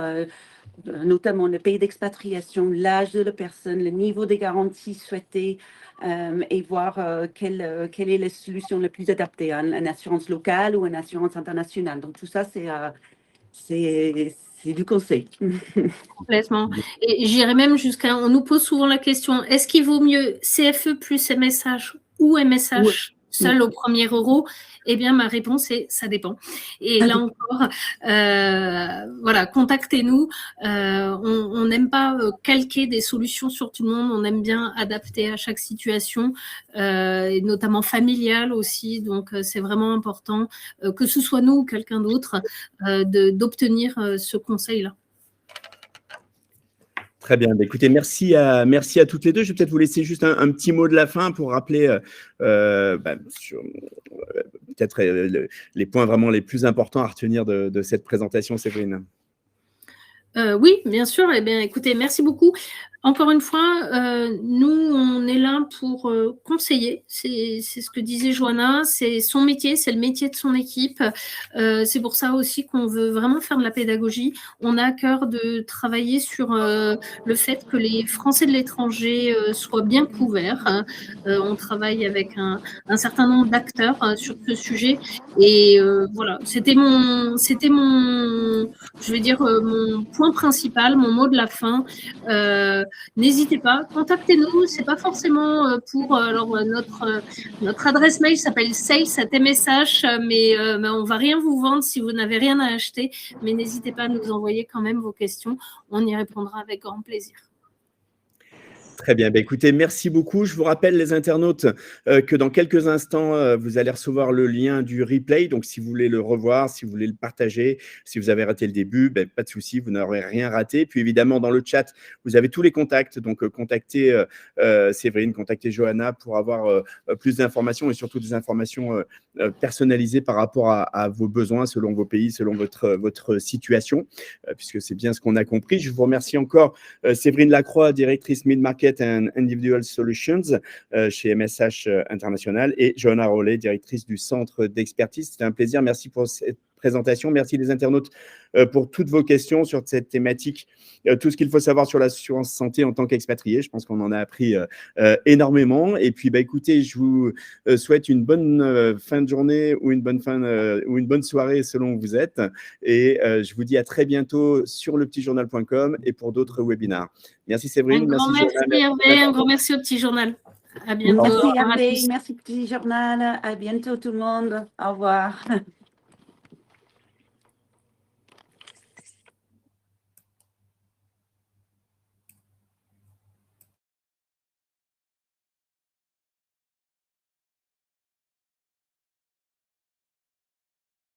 notamment le pays d'expatriation, l'âge de la personne, le niveau des garanties souhaitées, et voir quelle est la solution la plus adaptée, une assurance locale ou une assurance internationale. Donc tout ça, c'est du conseil. Complètement. Et j'irais même jusqu'à, on nous pose souvent la question, est-ce qu'il vaut mieux CFE plus MSH ou MSH seul au premier euro? Eh bien, ma réponse est, ça dépend. Et là encore, voilà, contactez-nous. On n'aime pas calquer des solutions sur tout le monde. On aime bien adapter à chaque situation, et notamment familiale aussi. Donc, c'est vraiment important, que ce soit nous ou quelqu'un d'autre, d'obtenir ce conseil-là. Très bien. Écoutez, merci à toutes les deux. Je vais peut-être vous laisser juste un petit mot de la fin pour rappeler sur peut-être les points vraiment les plus importants à retenir de cette présentation, Séverine. Oui, bien sûr. Eh bien, écoutez, merci beaucoup. Encore une fois, nous, on est là pour conseiller. C'est ce que disait Johanna. C'est son métier, c'est le métier de son équipe. C'est pour ça aussi qu'on veut vraiment faire de la pédagogie. On a à cœur de travailler sur le fait que les Français de l'étranger soient bien couverts. On travaille avec un certain nombre d'acteurs sur ce sujet. Et voilà, c'était mon, je vais dire, mon point principal, mon mot de la fin. N'hésitez pas, contactez-nous. C'est pas forcément pour notre adresse mail s'appelle sales@msh, mais on va rien vous vendre si vous n'avez rien à acheter. Mais n'hésitez pas à nous envoyer quand même vos questions. On y répondra avec grand plaisir. Très bien. Écoutez, merci beaucoup. Je vous rappelle, les internautes, que dans quelques instants, vous allez recevoir le lien du replay. Donc, si vous voulez le revoir, si vous voulez le partager, si vous avez raté le début, pas de souci, vous n'aurez rien raté. Puis, évidemment, dans le chat, vous avez tous les contacts. Donc, contactez Séverine, contactez Johanna pour avoir plus d'informations et surtout des informations personnalisées par rapport à vos besoins selon vos pays, selon votre situation, puisque c'est bien ce qu'on a compris. Je vous remercie encore, Séverine Lacroix, directrice Mid-Market and Individual Solutions chez MSH International, et Johanna Rollet, directrice du centre d'expertise. C'était un plaisir. Merci pour cette présentation. Merci les internautes pour toutes vos questions sur cette thématique, tout ce qu'il faut savoir sur l'assurance santé en tant qu'expatrié. Je pense qu'on en a appris énormément. Et puis, écoutez, je vous souhaite une bonne fin de journée ou une bonne soirée selon où vous êtes. Et je vous dis à très bientôt sur lepetitjournal.com et pour d'autres webinaires. Merci Séverine. Un grand merci Hervé, un grand merci au Petit Journal. À bientôt. Merci Hervé, merci Petit Journal. À bientôt tout le monde. Au revoir.